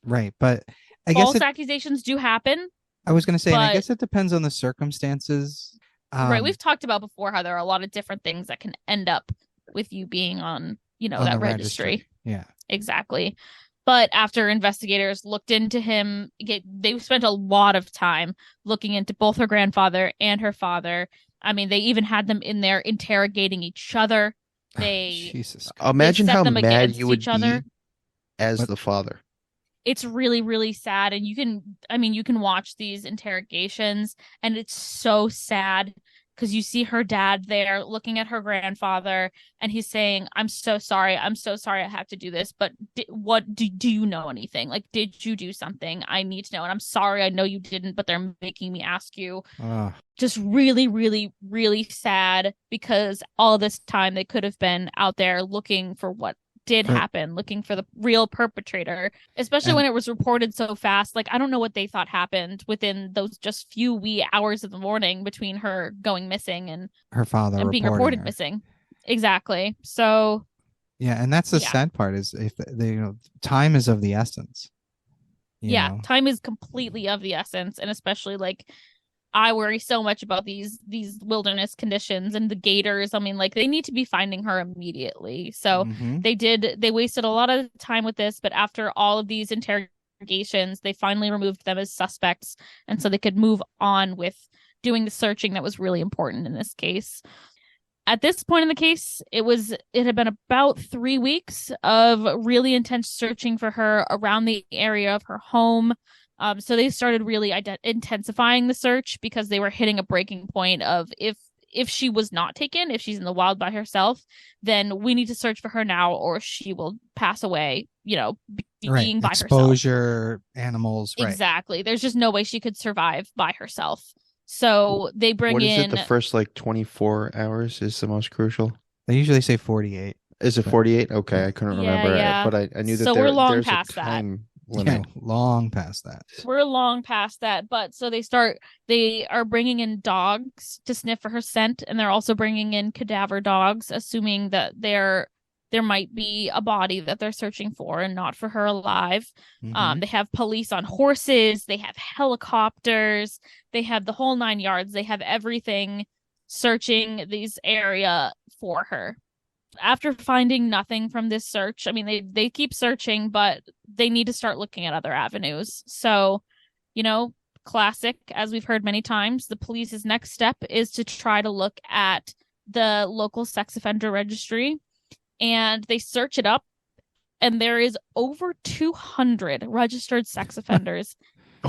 Right. But I guess false accusations do happen. I was going to say, and I but- guess it depends on the circumstances. Right. We've talked about before how there are a lot of different things that can end up with you being on, on that the registry. Yeah. Exactly. But after investigators looked into him, they spent a lot of time looking into both her grandfather and her father. I mean, they even had them in there interrogating each other. Jesus. Imagine set how them mad against you would each other. be as the father. It's really, really sad. And you can watch these interrogations, and it's so sad because you see her dad there looking at her grandfather, and he's saying, I'm so sorry I have to do this, but do you know anything? Like, did you do something? I need to know, and I'm sorry, I know you didn't, but they're making me ask you. Just really, really, really sad, because all this time they could have been out there looking for what did happen, looking for the real perpetrator, especially when it was reported so fast. Like, I don't know what they thought happened within those just few wee hours of the morning between her going missing and her father being reported missing. Exactly. So yeah, and that's the sad part, is if time is of the essence. Time is completely of the essence, and especially like I worry so much about these wilderness conditions and the gators. I mean, like, they need to be finding her immediately. So they wasted a lot of time with this, but after all of these interrogations, they finally removed them as suspects, and so they could move on with doing the searching that was really important in this case. At this point in the case, it had been about 3 weeks of really intense searching for her around the area of her home. So they started really intensifying the search, because they were hitting a breaking point of if she was not taken, if she's in the wild by herself, then we need to search for her now, or she will pass away, being by herself. Exposure, animals. Right. Exactly. There's just no way she could survive by herself. So they bring in... What is it, the first 24 hours is the most crucial? They usually say 48. Is it 48? Okay, I couldn't remember. Yeah. But I knew that we're long there's past a time limit. Yeah, long past that. We're long past that. But so they are bringing in dogs to sniff for her scent, and they're also bringing in cadaver dogs, assuming that there might be a body that they're searching for and not for her alive. They have police on horses, they have helicopters, they have the whole 9 yards. They have everything searching this area for her. After finding nothing from this search, I mean, they keep searching, but they need to start looking at other avenues. So, classic, as we've heard many times, the police's next step is to try to look at the local sex offender registry, and they search it up, and there is over 200 registered sex offenders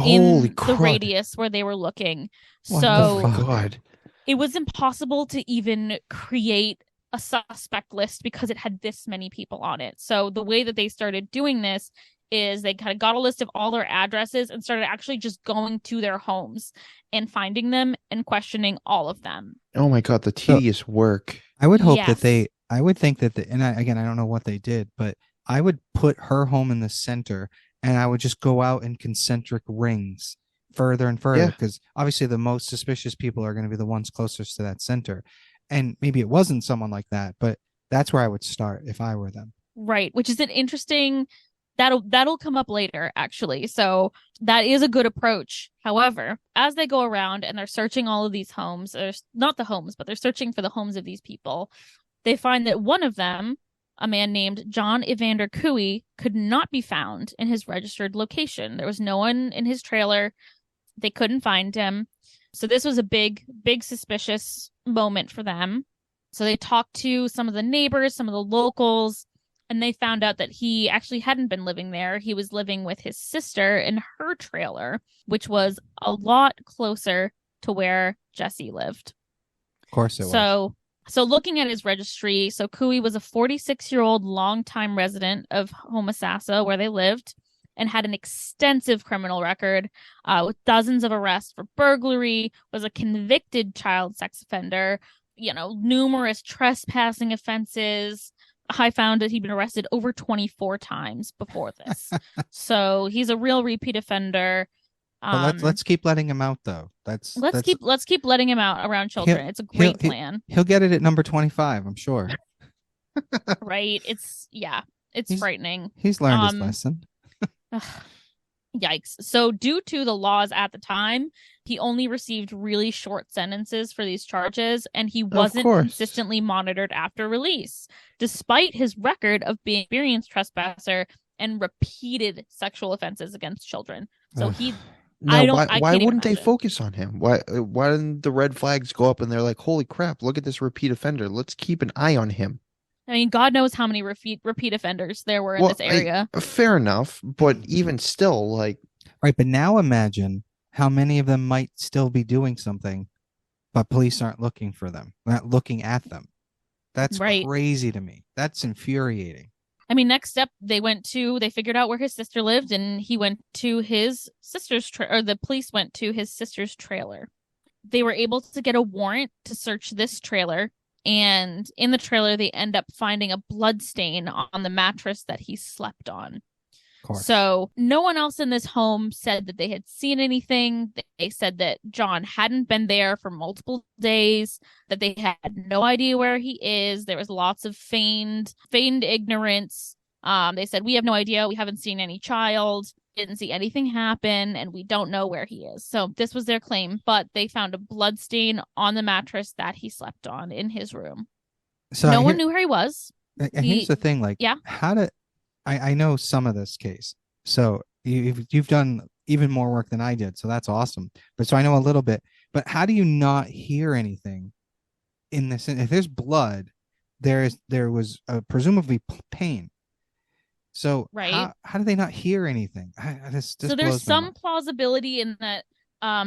in the radius where they were looking. Oh my God. It was impossible to even create a suspect list because it had this many people on it. So the way that they started doing this is they kind of got a list of all their addresses and started actually just going to their homes and finding them and questioning all of them. Oh my God, the tedious work. I would hope that I would think that I don't know what they did, but I would put her home in the center, and I would just go out in concentric rings further and further, because obviously the most suspicious people are going to be the ones closest to that center. And maybe it wasn't someone like that, but that's where I would start if I were them. Right. Which is an interesting, that'll come up later, actually. So that is a good approach. However, as they go around and they're searching all of these homes, or not the homes, but they're searching for the homes of these people, they find that one of them, a man named John Evander Cooey, could not be found in his registered location. There was no one in his trailer. They couldn't find him. So this was a big, big suspicious moment for them. So they talked to some of the neighbors, some of the locals, and they found out that he actually hadn't been living there. He was living with his sister in her trailer, which was a lot closer to where Jesse lived. Of course it was. So looking at his registry, so Cooey was a 46-year-old longtime resident of Homosassa, where they lived, and had an extensive criminal record with dozens of arrests for burglary, was a convicted child sex offender, numerous trespassing offenses. I found that he'd been arrested over 24 times before this. So he's a real repeat offender. But let's keep letting him out, though. Let's keep letting him out around children. It's a great plan. He'll get it at number 25, I'm sure. Right? It's frightening. He's learned his lesson. Yikes. So due to the laws at the time, he only received really short sentences for these charges, and he wasn't consistently monitored after release, despite his record of being an experienced trespasser and repeated sexual offenses against children. So why wouldn't they focus on him? Why didn't the red flags go up and they're like, holy crap, look at this repeat offender. Let's keep an eye on him. I mean, God knows how many repeat offenders there were in this area. Fair enough, but even still, like... Right, but now imagine how many of them might still be doing something, but police aren't looking for them, not looking at them. That's crazy to me. That's infuriating. I mean, next step, they figured out where his sister lived, and he went to his sister's, the police went to his sister's trailer. They were able to get a warrant to search this trailer. And in the trailer, they end up finding a blood stain on the mattress that he slept on. So no one else in this home said that they had seen anything. They said that John hadn't been there for multiple days, that they had no idea where he is. There was lots of feigned ignorance. They said, we have no idea. We haven't seen any child. Didn't see anything happen, and we don't know where he is. So this was their claim, but they found a blood stain on the mattress that he slept on in his room. So no one knew where he was. Here's the thing, like, I know some of this case. So you've done even more work than I did, so that's awesome. But so I know a little bit. But how do you not hear anything in this? If there's blood, there was presumably pain. So how do they not hear anything? So there's some plausibility in that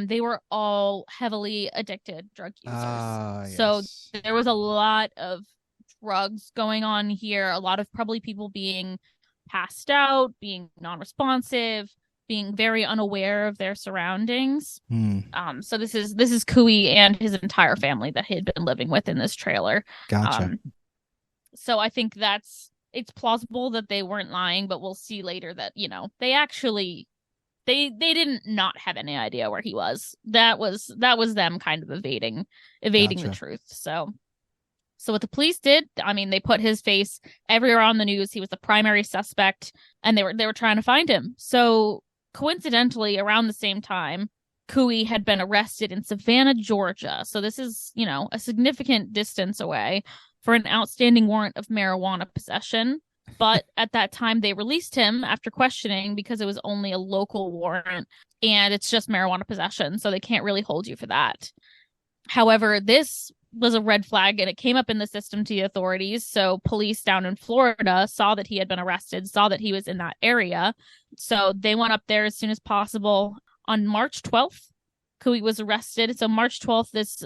they were all heavily addicted drug users. So there was a lot of drugs going on here, a lot of probably people being passed out, being non-responsive, being very unaware of their surroundings. So this is Cooey and his entire family that he had been living with in this trailer. Gotcha. So I think it's plausible that they weren't lying, but we'll see later that, they actually they didn't not have any idea where he was. That was them kind of evading the truth. So what the police did, I mean, they put his face everywhere on the news. He was the primary suspect, and they were trying to find him. So coincidentally, around the same time, Cooey had been arrested in Savannah, Georgia. So this is, a significant distance away, for an outstanding warrant of marijuana possession. But at that time, they released him after questioning because it was only a local warrant and it's just marijuana possession. So they can't really hold you for that. However, this was a red flag and it came up in the system to the authorities. So police down in Florida saw that he had been arrested, saw that he was in that area. So they went up there as soon as possible. On March 12th, Cooey was arrested. So March 12th,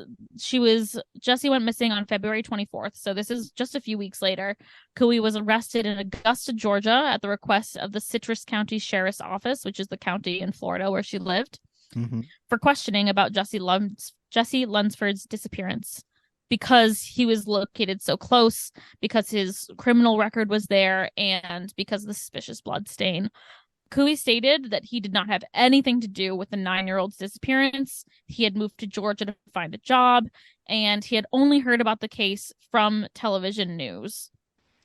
Jessie went missing on February 24th. So this is just a few weeks later. Cooey was arrested in Augusta, Georgia at the request of the Citrus County Sheriff's Office, which is the county in Florida where she lived, for questioning about Jesse Lunsford's disappearance. Because he was located so close, because his criminal record was there, and because of the suspicious blood stain. Cooey stated that he did not have anything to do with the 9-year-old's disappearance. He had moved to Georgia to find a job, and he had only heard about the case from television news.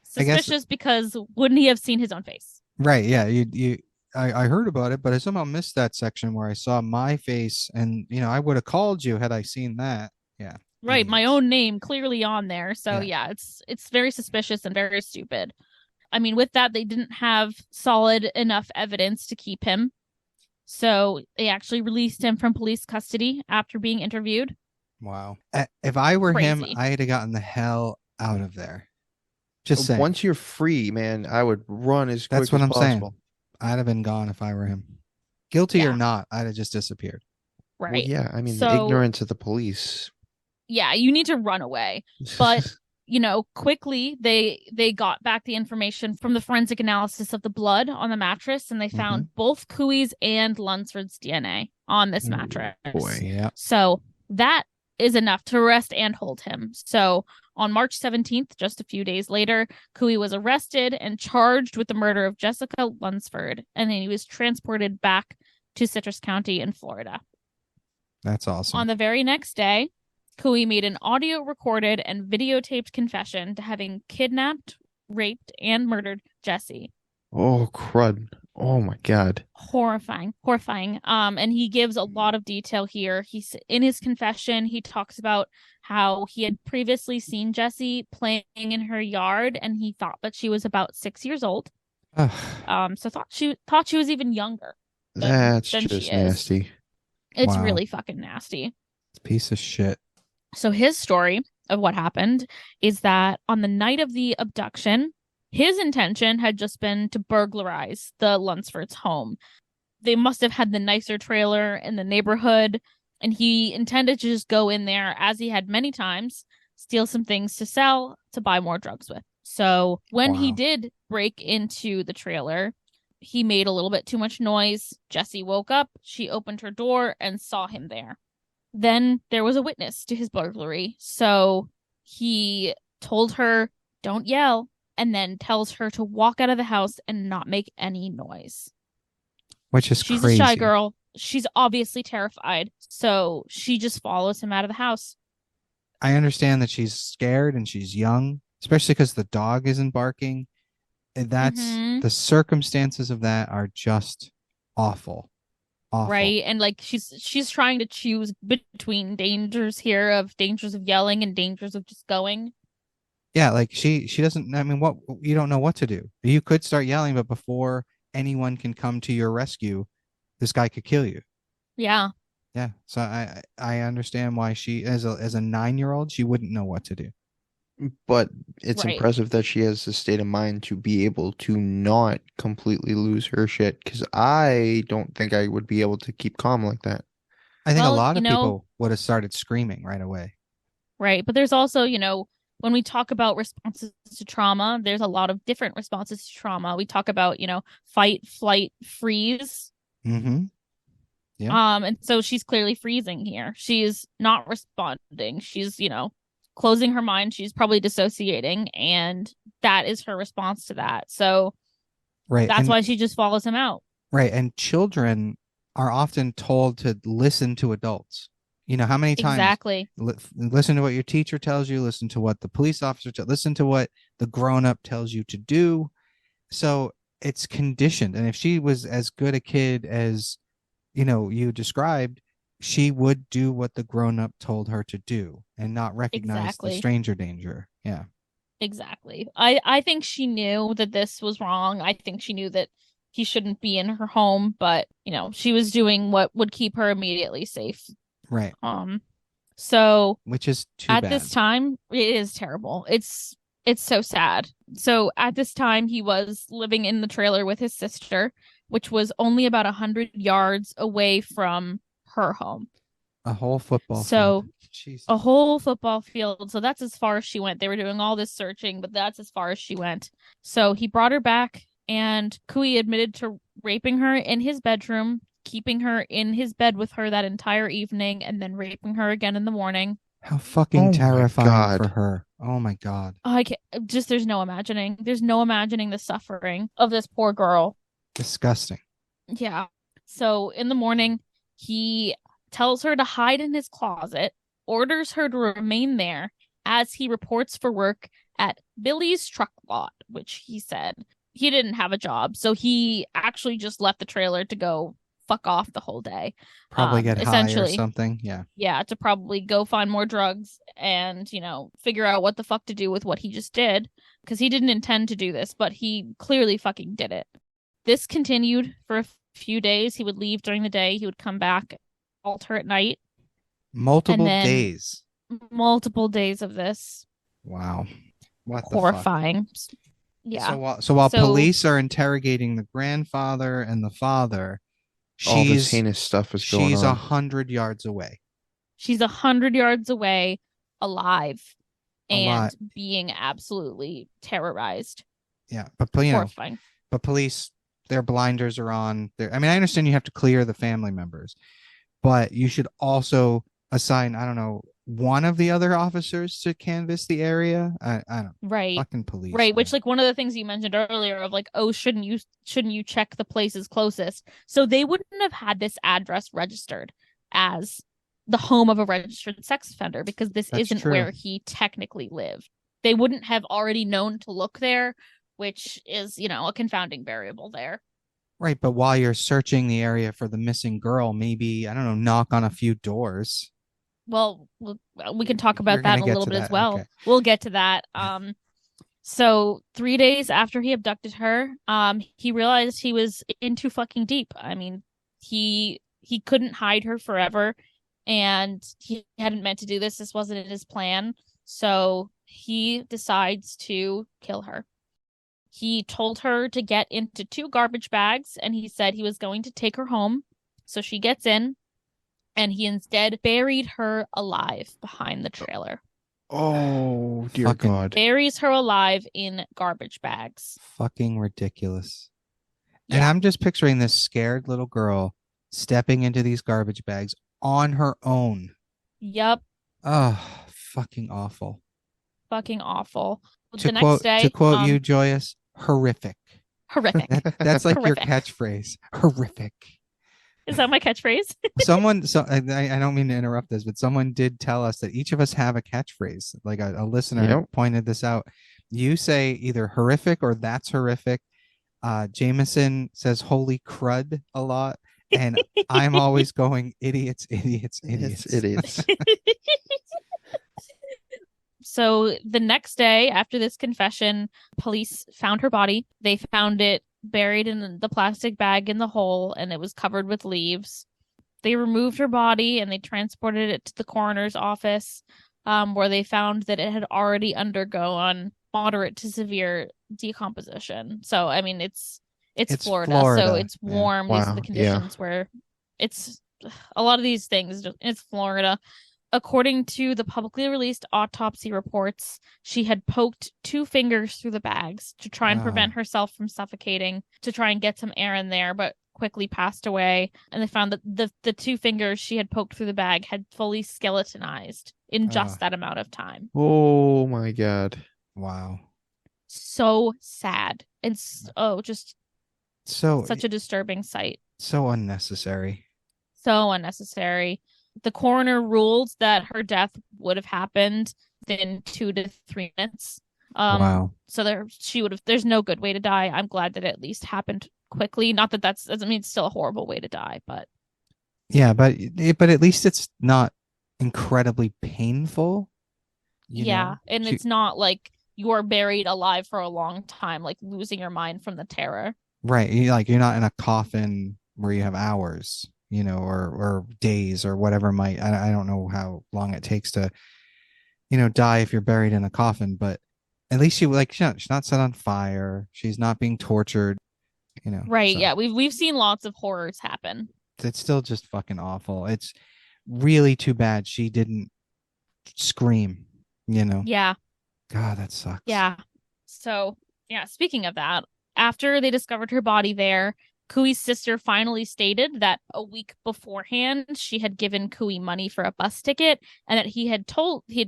Suspicious because wouldn't he have seen his own face? Right, yeah. I heard about it, but I somehow missed that section where I saw my face, and, I would have called you had I seen that. Yeah. Right, my own name clearly on there. So yeah, it's very suspicious and very stupid. I mean, with that, they didn't have solid enough evidence to keep him. So they actually released him from police custody after being interviewed. Wow. If I were him, I'd have gotten the hell out of there. Just saying. Once you're free, man, I would run as quick as possible. That's what I'm saying. I'd have been gone if I were him. Guilty or not, I'd have just disappeared. Right. Well, yeah, I mean, the ignorance of the police. Yeah, you need to run away. But... quickly they got back the information from the forensic analysis of the blood on the mattress, and they found both Cooey's and Lunsford's DNA on this mattress. Boy, yeah. So that is enough to arrest and hold him. So on March 17th, just a few days later, Cooey was arrested and charged with the murder of Jessica Lunsford, and then he was transported back to Citrus County in Florida. That's awesome. On the very next day, Cooey made an audio recorded and videotaped confession to having kidnapped, raped, and murdered Jessie. Oh, crud. Oh my God. Horrifying. And he gives a lot of detail here. He's in his confession, he talks about how he had previously seen Jessie playing in her yard, and he thought that she was about 6 years old. So thought she was even younger That's than just she is. nasty. It's Wow. really fucking nasty. Piece of shit. So his story of what happened is that on the night of the abduction, his intention had just been to burglarize the Lunsford's home. They must have had the nicer trailer in the neighborhood, and he intended to just go in there, as he had many times, steal some things to sell, to buy more drugs with. So when he Wow. did break into the trailer, he made a little bit too much noise. Jessie woke up, she opened her door and saw him there. Then there was a witness to his burglary, so he told her, "Don't yell," and then tells her to walk out of the house and not make any noise. Which is She's crazy. a shy girl. She's obviously terrified, so she just follows him out of the house. I understand that she's scared and she's young, especially because the dog isn't barking. And that's Mhm. the circumstances of that are just awful. Awful. Right? And like she's trying to choose between dangers of yelling and dangers of just going. Yeah, like she doesn't, I mean, what, you don't know what to do. You could start yelling, but before anyone can come to your rescue, this guy could kill you. Yeah. Yeah. So I understand why she, as a 9-year-old, she wouldn't know what to do. But it's Right. impressive that she has the state of mind to be able to not completely lose her shit, because I don't think I would be able to keep calm like that. I think a Well, lot you of know- people would have started screaming right away. Right. But there's also, when we talk about responses to trauma, there's a lot of different responses to trauma. We talk about, fight, flight, freeze. Mm-hmm. Yeah. And so she's clearly freezing here. She's not responding. She's, closing her mind. She's probably dissociating, and that is her response to that. So Right. that's And, why she just follows him out. right. And children are often told to listen to adults. You know, how many times Exactly. listen to what your teacher tells you, listen to what the police officer listen to what the grown-up tells you to do. So it's conditioned. And if she was as good a kid as, you described, she would do what the grown-up told her to do and not recognize Exactly. the stranger danger. Yeah. Exactly. I think she knew that this was wrong. I think she knew that he shouldn't be in her home, but, she was doing what would keep her immediately safe. Right. So Which is too at bad. this time, it is terrible. It's so sad. So at this time, he was living in the trailer with his sister, which was only about 100 yards away from her home. A whole football So field. Jesus. a whole football field. So that's as far as she went. They were doing all this searching, but that's as far as she went. So he brought her back, and Kui admitted to raping her in his bedroom, keeping her in his bed with her that entire evening, and then raping her again in the morning. How fucking Oh my terrifying God. for her. Oh my God. I can't, there's no imagining. There's no imagining the suffering of this poor girl. Disgusting. Yeah. So in the morning, he tells her to hide in his closet, orders her to remain there as he reports for work at Billy's truck lot, which he said he didn't have a job. So he actually just left the trailer to go fuck off the whole day. Probably get high or essentially. something. Yeah. Yeah, to probably go find more drugs and, figure out what the fuck to do with what he just did. Because he didn't intend to do this, but he clearly fucking did it. This continued for a few days. He would leave during the day. He would come back, alter at night. Multiple And then days. Multiple days of this. Wow. What the fuck? Horrifying. Yeah. So while police are interrogating the grandfather and the father, All this heinous stuff is going on. She's 100 yards away. She's 100 yards away, alive, and Alive. being absolutely terrorized. Yeah, but Horrifying. But police, their blinders are on. I mean, I understand you have to clear the family members, but you should also assign, I don't know, one of the other officers to canvass the area. I don't. Right. Fucking police. Right, man. which like one of the things you mentioned earlier of like, oh, shouldn't you check the places closest? So they wouldn't have had this address registered as the home of a registered sex offender because this That's isn't true. where he technically lived. They wouldn't have already known to look there, which is, a confounding variable there. Right, but while you're searching the area for the missing girl, maybe, I don't know, knock on a few doors. Well, we can talk You're about that gonna in a get little to bit as that. well. Okay. We'll get to that. So 3 days after he abducted her, he realized he was in too fucking deep. I mean, he couldn't hide her forever, and he hadn't meant to do this. This wasn't in his plan. So he decides to kill her. He told her to get into 2 garbage bags, and he said he was going to take her home. So she gets in, and he instead buried her alive behind the trailer. Oh, dear Fucking- God. Buries her alive in garbage bags. Fucking ridiculous. Yeah. And I'm just picturing this scared little girl stepping into these garbage bags on her own. Yep. Oh, fucking awful. Fucking awful. To The next day, to quote you, Joyous, horrific. horrific. That's like your Horrific. catchphrase. Horrific. Is that my catchphrase? I don't mean to interrupt this, but someone did tell us that each of us have a catchphrase. Like a listener Yep. pointed this out. You say either horrific or that's horrific. Jameson says holy crud a lot. And I'm always going idiots, idiots, idiots. It's idiots. So the next day after this confession, police found her body. They found it buried in the plastic bag in the hole, and it was covered with leaves. They removed her body and they transported it to the coroner's office, where they found that it had already undergone moderate to severe decomposition. So, I mean, it's Florida, so it's yeah. warm. These are Wow, the conditions where it's a lot of these things. It's Florida. According to the publicly released autopsy reports, she had poked 2 fingers through the bags to try and prevent herself from suffocating, to try and get some air in there, but quickly passed away. And they found that the 2 fingers she had poked through the bag had fully skeletonized in just that amount of time. Oh my God. Wow. So sad. And just So such a disturbing sight. so unnecessary. So unnecessary. The coroner ruled that her death would have happened within 2 to 3 minutes. Wow. So there's no good way to die. I'm glad that it at least happened quickly. Not that doesn't mean it's still a horrible way to die, but Yeah, but at least it's not incredibly painful. yeah, and it's not like you're buried alive for a long time, like losing your mind from the terror. Right. You're not in a coffin where you have hours, or days or whatever I don't know how long it takes to, die if you're buried in a coffin, but at least she's not set on fire. She's not being tortured, Right. so Yeah. We've seen lots of horrors happen. it's still just fucking awful. It's really too bad she didn't scream, Yeah. God, that sucks. Yeah. So, yeah, speaking of that, after they discovered her body there, Kui's sister finally stated that a week beforehand she had given Kui money for a bus ticket, and that he had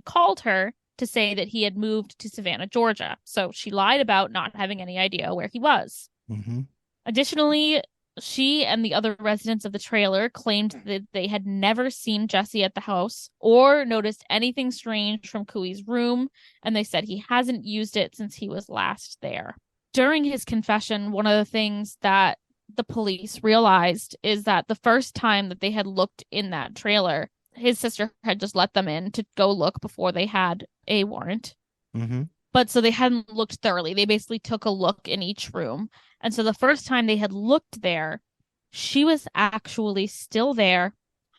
called her to say that he had moved to Savannah, Georgia. So she lied about not having any idea where he was. Mm-hmm. Additionally, she and the other residents of the trailer claimed that they had never seen Jesse at the house or noticed anything strange from Kui's room, and they said he hasn't used it since he was last there. During his confession, one of the things that the police realized is that the first time that they had looked in that trailer, his sister had just let them in to go look before they had a warrant. Mm-hmm. But so they hadn't looked thoroughly. They basically took a look in each room. And so the first time they had looked there, she was actually still there,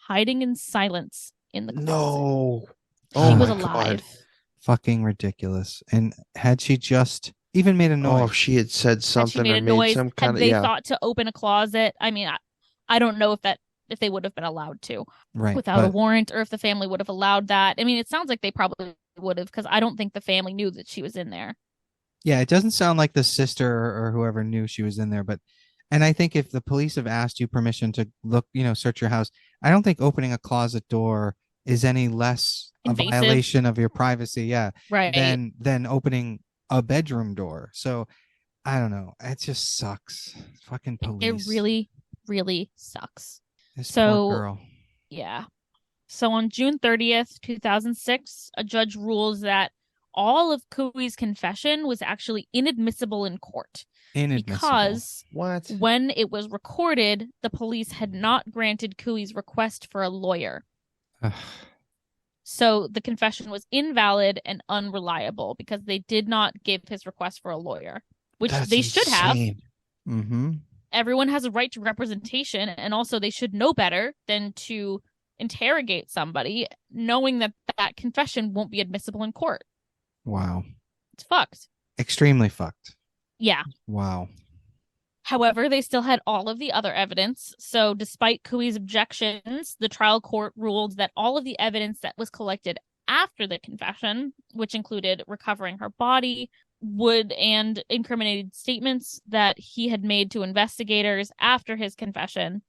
hiding in silence in the closet. No. She was my alive. God. Fucking ridiculous. And had she just even made a noise? Oh, if she had said Had she something made or a made noise, some had kind of they thought to open a closet? I mean, I don't know if they would have been allowed to Right. without a warrant, or if the family would have allowed that. I mean, it sounds like they probably would have, because I don't think the family knew that she was in there. Yeah, it doesn't sound like the sister or whoever knew she was in there, and I think if the police have asked you permission to look, search your house, I don't think opening a closet door is any less Invasive. a violation of your privacy, Right. than opening a bedroom door. So I don't know. It just sucks. Fucking police. It really, really sucks. This So- poor girl. Yeah. So on June 30th, 2006, a judge rules that all of Cooey's confession was actually inadmissible in court. Inadmissible. Because What? when it was recorded, the police had not granted Cooey's request for a lawyer. So the confession was invalid and unreliable because they did not give his request for a lawyer, which they should have. Mm-hmm. Everyone has a right to representation, and also they should know better than to interrogate somebody knowing that that confession won't be admissible in court. Wow. It's fucked. Extremely fucked. Yeah. Wow. However, they still had all of the other evidence. So despite Cooey's objections, the trial court ruled that all of the evidence that was collected after the confession, which included recovering her body, and incriminated statements that he had made to investigators after his confession.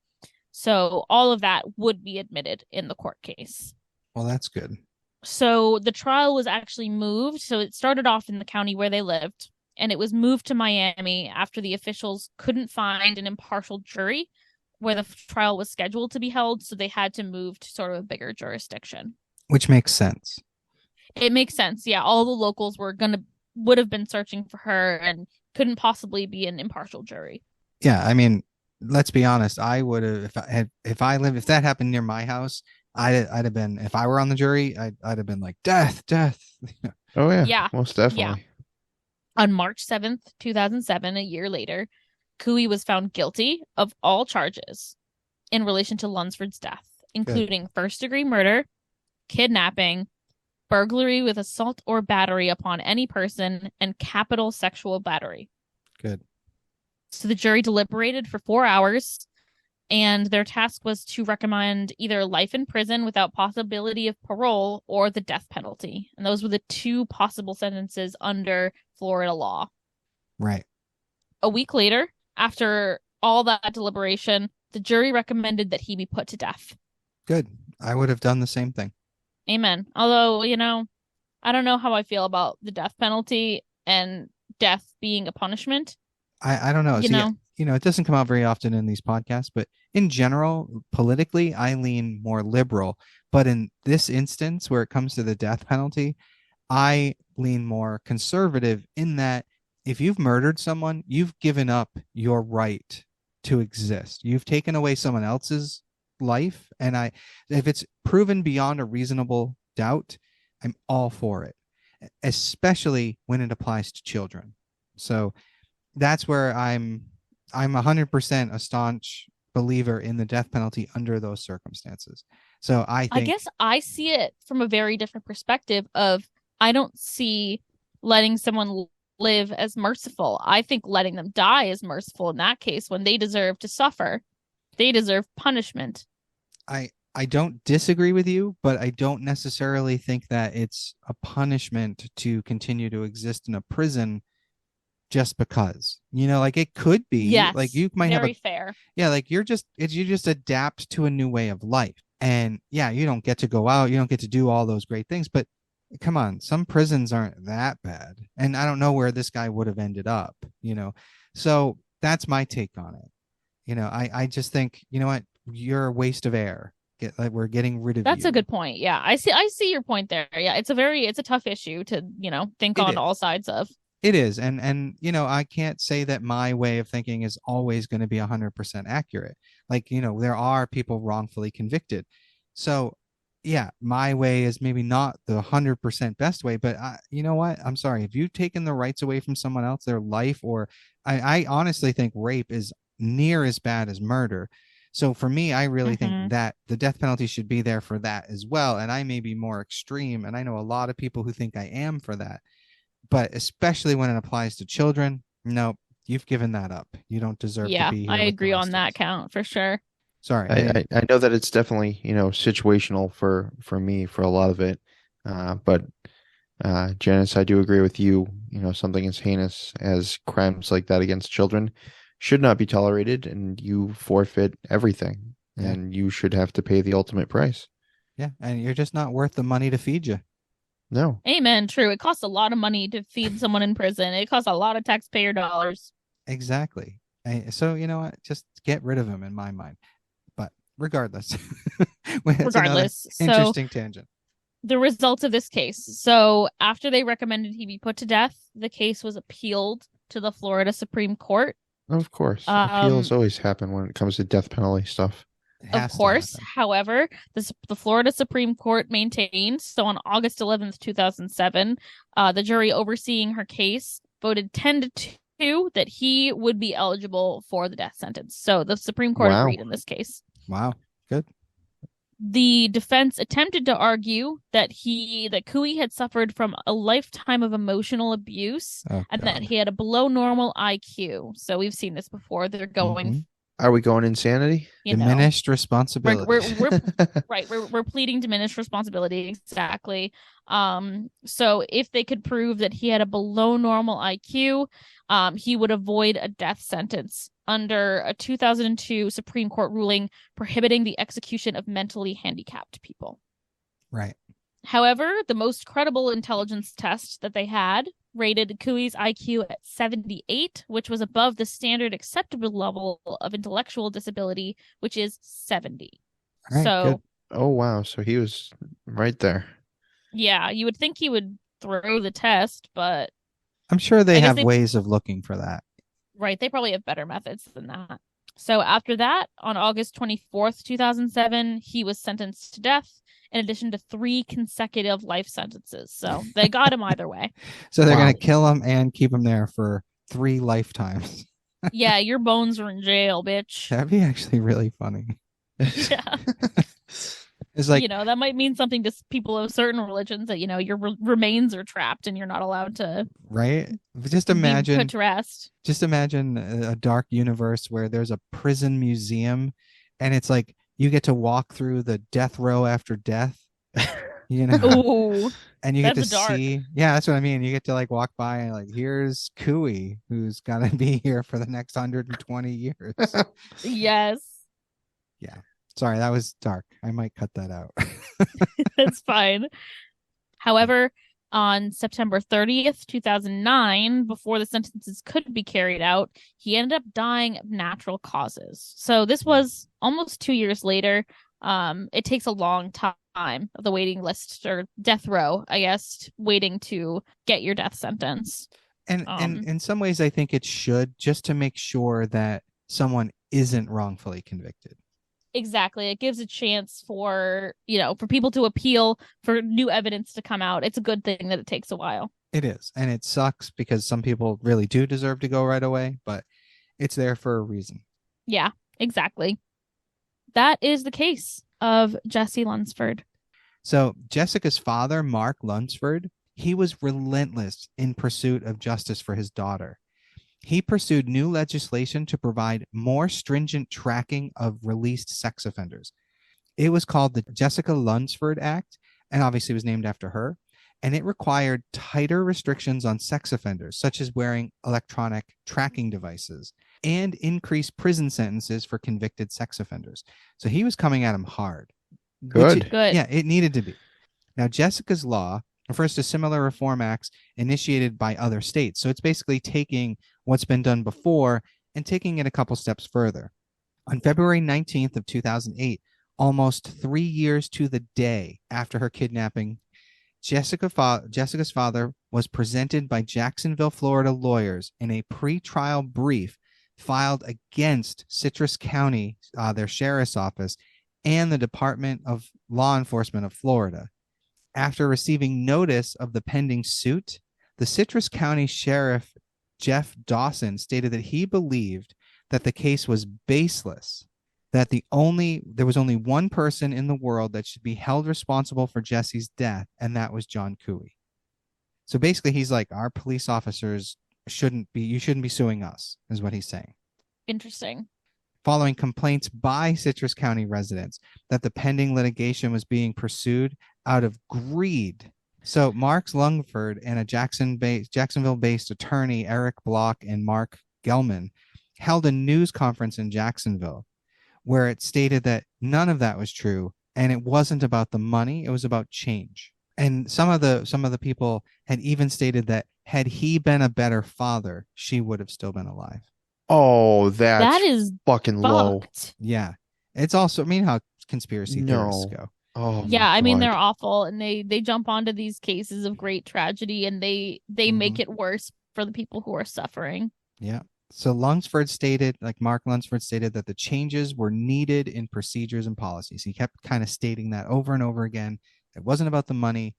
So all of that would be admitted in the court case. Well, that's good. So the trial was actually moved. So it started off in the county where they lived, and it was moved to Miami after the officials couldn't find an impartial jury where the trial was scheduled to be held. So they had to move to sort of a bigger jurisdiction. Which makes sense. It makes sense. Yeah. All the locals would have been searching for her and couldn't possibly be an impartial jury. Yeah. I mean, let's be honest. I would have, if that happened near my house, I'd have been, if I were on the jury, I'd have been like, death. Oh, yeah. Yeah. Most definitely. Yeah. On March 7th, 2007, a year later, Cooey was found guilty of all charges in relation to Lunsford's death, including first-degree murder, kidnapping, burglary with assault or battery upon any person, and capital sexual battery. Good. So the jury deliberated for 4 hours, and their task was to recommend either life in prison without possibility of parole or the death penalty. And those were the two possible sentences under Florida law. Right. A week later, after all that deliberation, the jury recommended that he be put to death. Good. I would have done the same thing. Amen. Although, I don't know how I feel about the death penalty and death being a punishment. I don't know. It doesn't come out very often in these podcasts, but in general, politically, I lean more liberal. But in this instance, where it comes to the death penalty, I lean more conservative in that if you've murdered someone, you've given up your right to exist. You've taken away someone else's life. And if it's proven beyond a reasonable doubt, I'm all for it, especially when it applies to children. So that's where I'm 100% a staunch believer in the death penalty under those circumstances. So I guess I see it from a very different perspective of I don't see letting someone live as merciful. I think letting them die is merciful in that case when they deserve to suffer. They deserve punishment. I don't disagree with you, but I don't necessarily think that it's a punishment to continue to exist in a prison just because, like it could be. Yes, like you might very have fair. Yeah, like you just adapt to a new way of life. And yeah, you don't get to go out, you don't get to do all those great things, but come on, some prisons aren't that bad. And I don't know where this guy would have ended up, So that's my take on it. I just think, you know what, you're a waste of air. We're getting rid of That's you. a good point. Yeah, I see your point there. Yeah, it's a tough issue to, think on all sides of. It is. And I can't say that my way of thinking is always going to be 100% accurate. Like, there are people wrongfully convicted. So yeah, my way is maybe not the 100% best way, but you know what? I'm sorry. If you've taken the rights away from someone else, their life, or I honestly think rape is near as bad as murder. So for me, I really think that the death penalty should be there for that as well. And I may be more extreme. And I know a lot of people who think I am for that. But especially when it applies to children, no, you've given that up. You don't deserve to be here. I agree on that count for sure. Sorry. I know that it's definitely, situational for me for a lot of it. But Janus, I do agree with you. Something as heinous as crimes like that against children should not be tolerated, and you forfeit everything, and you should have to pay the ultimate price. Yeah, and you're just not worth the money to feed you. No. Amen. True. It costs a lot of money to feed someone in prison. It costs a lot of taxpayer dollars. Exactly. So you know what? Just get rid of him in my mind. But regardless, regardless, interesting tangent. the results of this case. So after they recommended he be put to death, the case was appealed to the Florida Supreme Court. Of course. Appeals always happen when it comes to death penalty stuff. Of course. However, the Florida Supreme Court maintained, so on August 11th, 2007, the jury overseeing her case voted 10-2 that he would be eligible for the death sentence. So the Supreme Court agreed in this case. Wow. Good. The defense attempted to argue that Cooey had suffered from a lifetime of emotional abuse and that he had a below normal IQ. So we've seen this before. They're going. Are we going insanity? Diminished responsibility. We're pleading diminished responsibility. Exactly. So if they could prove that he had a below normal IQ, he would avoid a death sentence under a 2002 Supreme Court ruling prohibiting the execution of mentally handicapped people. Right. However, the most credible intelligence test that they had rated Cooey's IQ at 78, which was above the standard acceptable level of intellectual disability, which is 70. Right, good. Oh, wow. So he was right there. Yeah, you would think he would throw the test, but I'm sure they have ways of looking for that. Right. They probably have better methods than that. So after that, on August 24th, 2007, he was sentenced to death in addition to 3 consecutive life sentences. So they got him either way. So they're going to kill him and keep him there for 3 lifetimes. Yeah, your bones are in jail, bitch. That'd be actually really funny. Yeah. It's like, that might mean something to people of certain religions that, your remains are trapped and you're not allowed to. Right. Just imagine. Be put to rest. Just imagine a dark universe where there's a prison museum and it's like you get to walk through the death row after death, Ooh, and you get to see. Yeah, that's what I mean. You get to like walk by and like, here's Cooey, who's going to be here for the next 120 years. Yes. Yeah. Sorry, that was dark. I might cut that out. That's fine. However, on September 30th, 2009, before the sentences could be carried out, he ended up dying of natural causes. So this was almost 2 years later. It takes a long time of the waiting list or death row, I guess, waiting to get your death sentence. And in some ways, I think it should, just to make sure that someone isn't wrongfully convicted. Exactly. It gives a chance for people to appeal, for new evidence to come out. It's a good thing that it takes a while. It is. And it sucks because some people really do deserve to go right away, but it's there for a reason. Yeah, exactly. That is the case of Jesse Lunsford. So Jessica's father, Mark Lunsford, he was relentless in pursuit of justice for his daughter. He pursued new legislation to provide more stringent tracking of released sex offenders. It was called the Jessica Lunsford Act, and obviously was named after her. And it required tighter restrictions on sex offenders, such as wearing electronic tracking devices, and increased prison sentences for convicted sex offenders. So he was coming at them hard. Good. Yeah, it needed to be. Now, Jessica's law refers to similar reform acts initiated by other states. So it's basically taking what's been done before and taking it a couple steps further. On February 19th of 2008, almost 3 years to the day after her kidnapping, Jessica's father was presented by Jacksonville, Florida lawyers in a pre-trial brief filed against Citrus County, their sheriff's office, and the Department of Law Enforcement of Florida. After receiving notice of the pending suit, the Citrus County Sheriff Jeff Dawson stated that he believed that the case was baseless, that there was only one person in the world that should be held responsible for Jesse's death, and that was John Cooey. So basically, he's like, our police officers you shouldn't be suing us, is what he's saying. Interesting. Following complaints by Citrus County residents that the pending litigation was being pursued out of greed. So Mark Lunsford and a Jacksonville-based attorney, Eric Block and Mark Gelman, held a news conference in Jacksonville where it stated that none of that was true, and it wasn't about the money, it was about change. And some of the people had even stated that had he been a better father, she would have still been alive. Oh, that is fucking low. Yeah. It's also, how conspiracy theorists go. Oh Yeah, my I mean they're God. awful, and they jump onto these cases of great tragedy, and they Mhm. make it worse for the people who are suffering. Yeah. So Lunsford stated, like Mark Lunsford stated, that the changes were needed in procedures and policies. He kept kind of stating that over and over again. It wasn't about the money.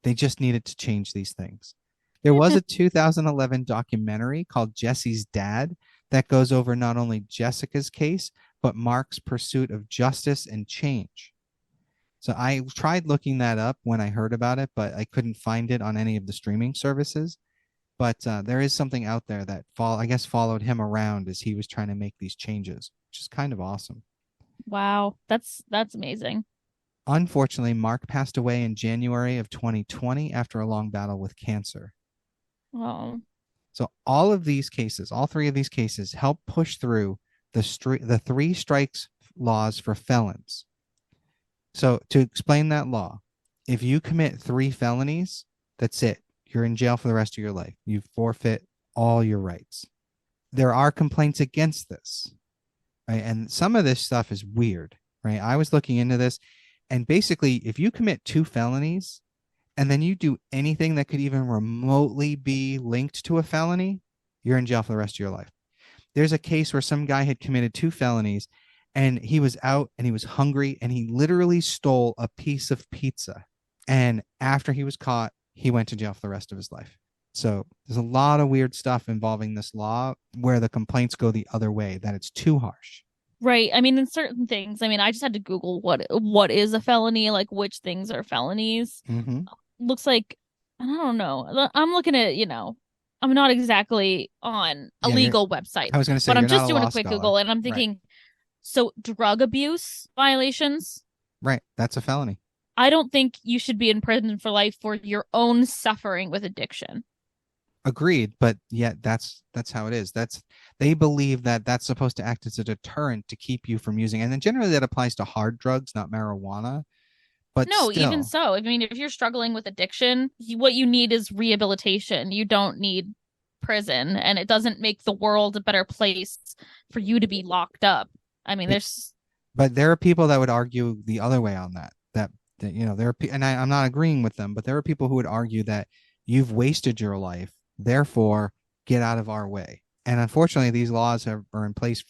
They just needed to change these things. There was a 2011 documentary called Jesse's Dad that goes over not only Jessica's case, but Mark's pursuit of justice and change. So I tried looking that up when I heard about it, but I couldn't find it on any of the streaming services. But there is something out there that I guess followed him around as he was trying to make these changes, which is kind of awesome. Wow, that's amazing. Unfortunately, Mark passed away in January of 2020 after a long battle with cancer. Oh, So all of these cases, all three of these cases, help push through the three strikes laws for felons. So to explain that law, if you commit three felonies, that's it. You're in jail for the rest of your life. You forfeit all your rights. There are complaints against this, right? And some of this stuff is weird, right? I was looking into this, and basically, if you commit two felonies and then you do anything that could even remotely be linked to a felony, you're in jail for the rest of your life. There's a case where some guy had committed two felonies and he was out and he was hungry and he literally stole a piece of pizza. And after he was caught, he went to jail for the rest of his life. So there's a lot of weird stuff involving this law where the complaints go the other way, that it's too harsh. right. I mean, in certain things, I mean, I just had to Google what is a felony, like which things are felonies. Mm-hmm. Looks like I don't know. I'm looking at, I'm not exactly on a Yeah, legal website, I was going to say, but I'm you're not just a doing law a quick scholar. Google and I'm Right. thinking, so drug abuse violations, Right. That's a felony. I don't think you should be in prison for life for your own suffering with addiction. Agreed, but yet that's how it is. They believe that that's supposed to act as a deterrent to keep you from using, and then generally that applies to hard drugs, not marijuana. But No, even still, so, I mean, if you're struggling with addiction, what you need is rehabilitation. You don't need prison, and it doesn't make the world a better place for you to be locked up. I mean, there's but there are people that would argue the other way on that. That there are, and I'm not agreeing with them, but there are people who would argue that you've wasted your life, therefore get out of our way. And unfortunately, these laws are in place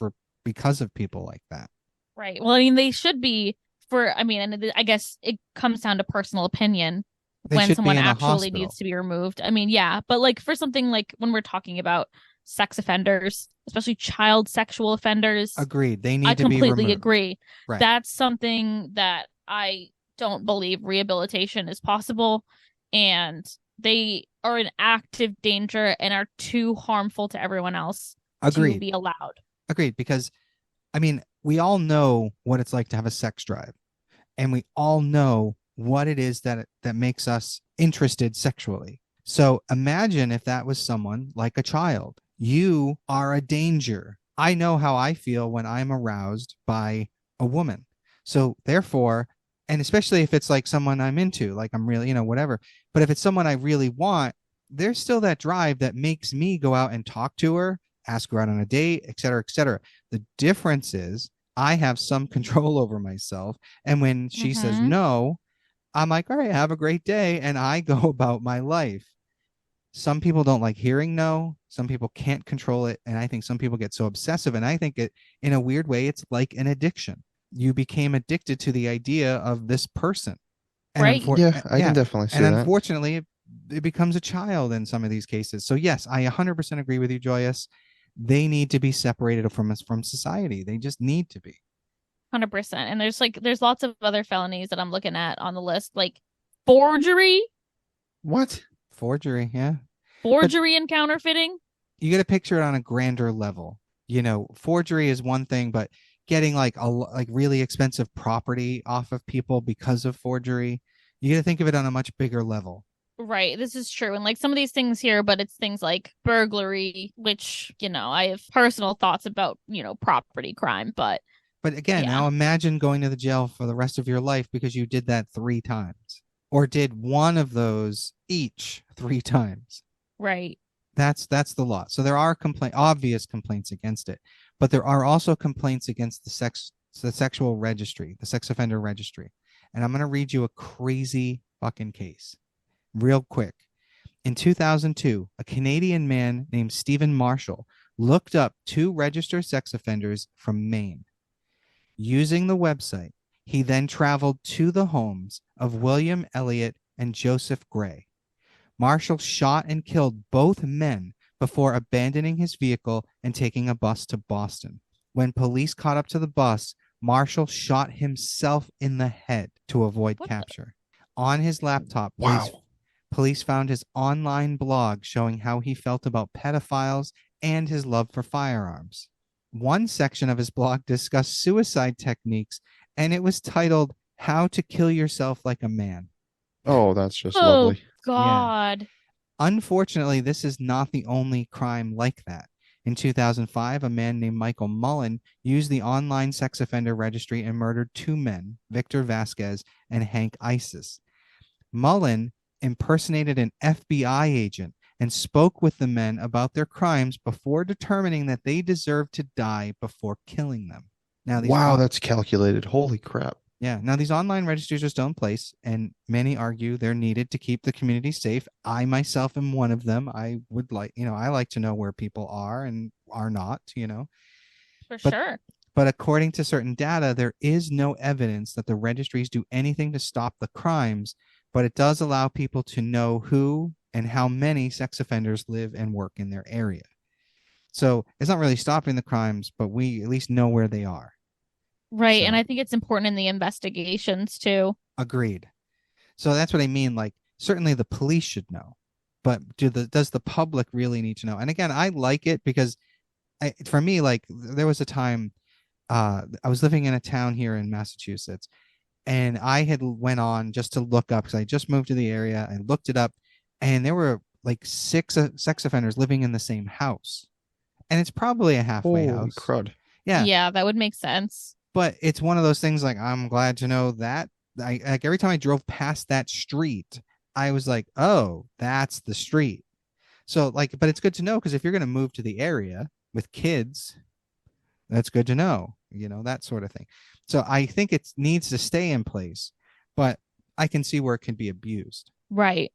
because of people like that. right. Well, I mean, they should be I mean, and I guess it comes down to personal opinion They when should be someone in a actually hospital. needs to be removed. I mean, yeah, but like for something like when we're talking about sex offenders, especially child sexual offenders, Agreed. They I need to be completely removed. agree. Right. That's something that I don't believe rehabilitation is possible, and they are in active danger and are too harmful to everyone else to Agreed. be allowed. Agreed. Because, I mean, we all know what it's like to have a sex drive, and we all know what it is that makes us interested sexually. So imagine if that was someone like a child. You are a danger. I know how I feel when I'm aroused by a woman. So therefore, and especially if it's like someone I'm into, like I'm really, whatever. But if it's someone I really want, there's still that drive that makes me go out and talk to her, ask her out on a date, et cetera, et cetera. The difference is I have some control over myself. And when she says no, I'm like, all right, have a great day. And I go about my life. Some people don't like hearing no. Some people can't control it. And I think some people get so obsessive. And I think in a weird way, it's like an addiction. You became addicted to the idea of this person. And Right. Yeah, I can definitely see and that. unfortunately, it becomes a child in some of these cases. So yes, I 100% agree with you, Joyous. They need to be separated from society. They just need to be. 100%. And there's lots of other felonies that I'm looking at on the list, like forgery. What? Forgery, yeah. Forgery and counterfeiting. You got to picture it on a grander level. Forgery is one thing, but getting like really expensive property off of people because of forgery, you got to think of it on a much bigger level. Right, this is true. And like some of these things here, but it's things like burglary, which, I have personal thoughts about, property crime, but again, yeah. Now imagine going to the jail for the rest of your life because you did that 3 times or did one of those each 3 times. Right. That's the law. So there are obvious complaints against it, but there are also complaints against the sexual registry, the sex offender registry. And I'm going to read you a crazy fucking case real quick. In 2002, a Canadian man named Stephen Marshall looked up 2 registered sex offenders from Maine. Using the website, he then traveled to the homes of William Elliott and Joseph Gray. Marshall shot and killed both men before abandoning his vehicle and taking a bus to Boston. When police caught up to the bus, Marshall shot himself in the head to avoid capture. On his laptop, police found his online blog showing how he felt about pedophiles and his love for firearms. One section of his blog discussed suicide techniques, and it was titled How to Kill Yourself Like a Man. Oh, that's just lovely. God. Yeah. Unfortunately, this is not the only crime like that. In 2005, a man named Michael Mullen used the online sex offender registry and murdered 2 men, Victor Vasquez and Hank Isis. Mullen impersonated an FBI agent and spoke with the men about their crimes before determining that they deserved to die before killing them. Now, that's calculated. Holy crap. Yeah. Now, these online registries are still in place, and many argue they're needed to keep the community safe. I myself am one of them. I would like, I like to know where people are and are not, For sure. But according to certain data, there is no evidence that the registries do anything to stop the crimes, but it does allow people to know who and how many sex offenders live and work in their area. So it's not really stopping the crimes, but we at least know where they are. Right. So, and I think it's important in the investigations too. Agreed. So that's what I mean. Like, certainly the police should know, but does the public really need to know? And again, I like it because for me, like, there was a time I was living in a town here in Massachusetts, and I had went on just to look up because I just moved to the area. I looked it up, and there were like 6 sex offenders living in the same house, and it's probably a halfway house. Crud. Yeah, that would make sense. But it's one of those things, like, I'm glad to know that. Like, every time I drove past that street, I was like, oh, that's the street. So, like, but it's good to know, because if you're going to move to the area with kids, that's good to know, that sort of thing. So I think it needs to stay in place, but I can see where it can be abused. Right.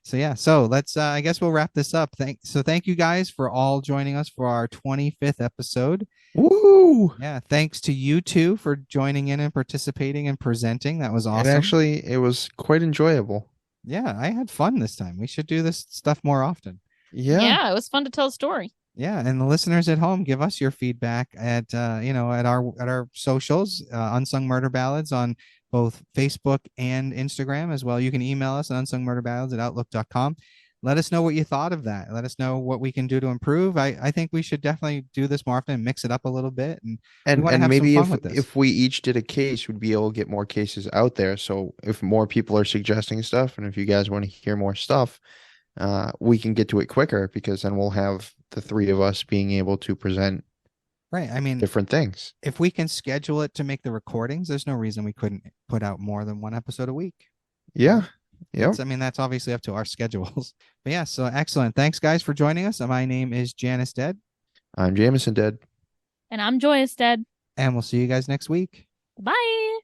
So yeah, so let's I guess we'll wrap this up. Thank you guys for all joining us for our 25th episode. Woo! Yeah, thanks to you two for joining in and participating and presenting. That was awesome. And actually, it was quite enjoyable. Yeah, I had fun this time. We should do this stuff more often. Yeah, it was fun to tell a story. Yeah, and the listeners at home, give us your feedback at at our socials, Unsung Murder Ballads on both Facebook and Instagram as well. You can email us at unsungmurderballads@outlook.com. Let us know what you thought of that. Let us know what we can do to improve. I think we should definitely do this more often and mix it up a little bit. And maybe if we each did a case, we'd be able to get more cases out there. So if more people are suggesting stuff, and if you guys want to hear more stuff, we can get to it quicker, because then we'll have the 3 of us being able to present different things. If we can schedule it to make the recordings, there's no reason we couldn't put out more than 1 episode a week. Yeah. That's obviously up to our schedules. But yeah, so excellent. Thanks, guys, for joining us. My name is Janus Dead. I'm Jameson Dead. And I'm Joyous Dead. And we'll see you guys next week. Bye.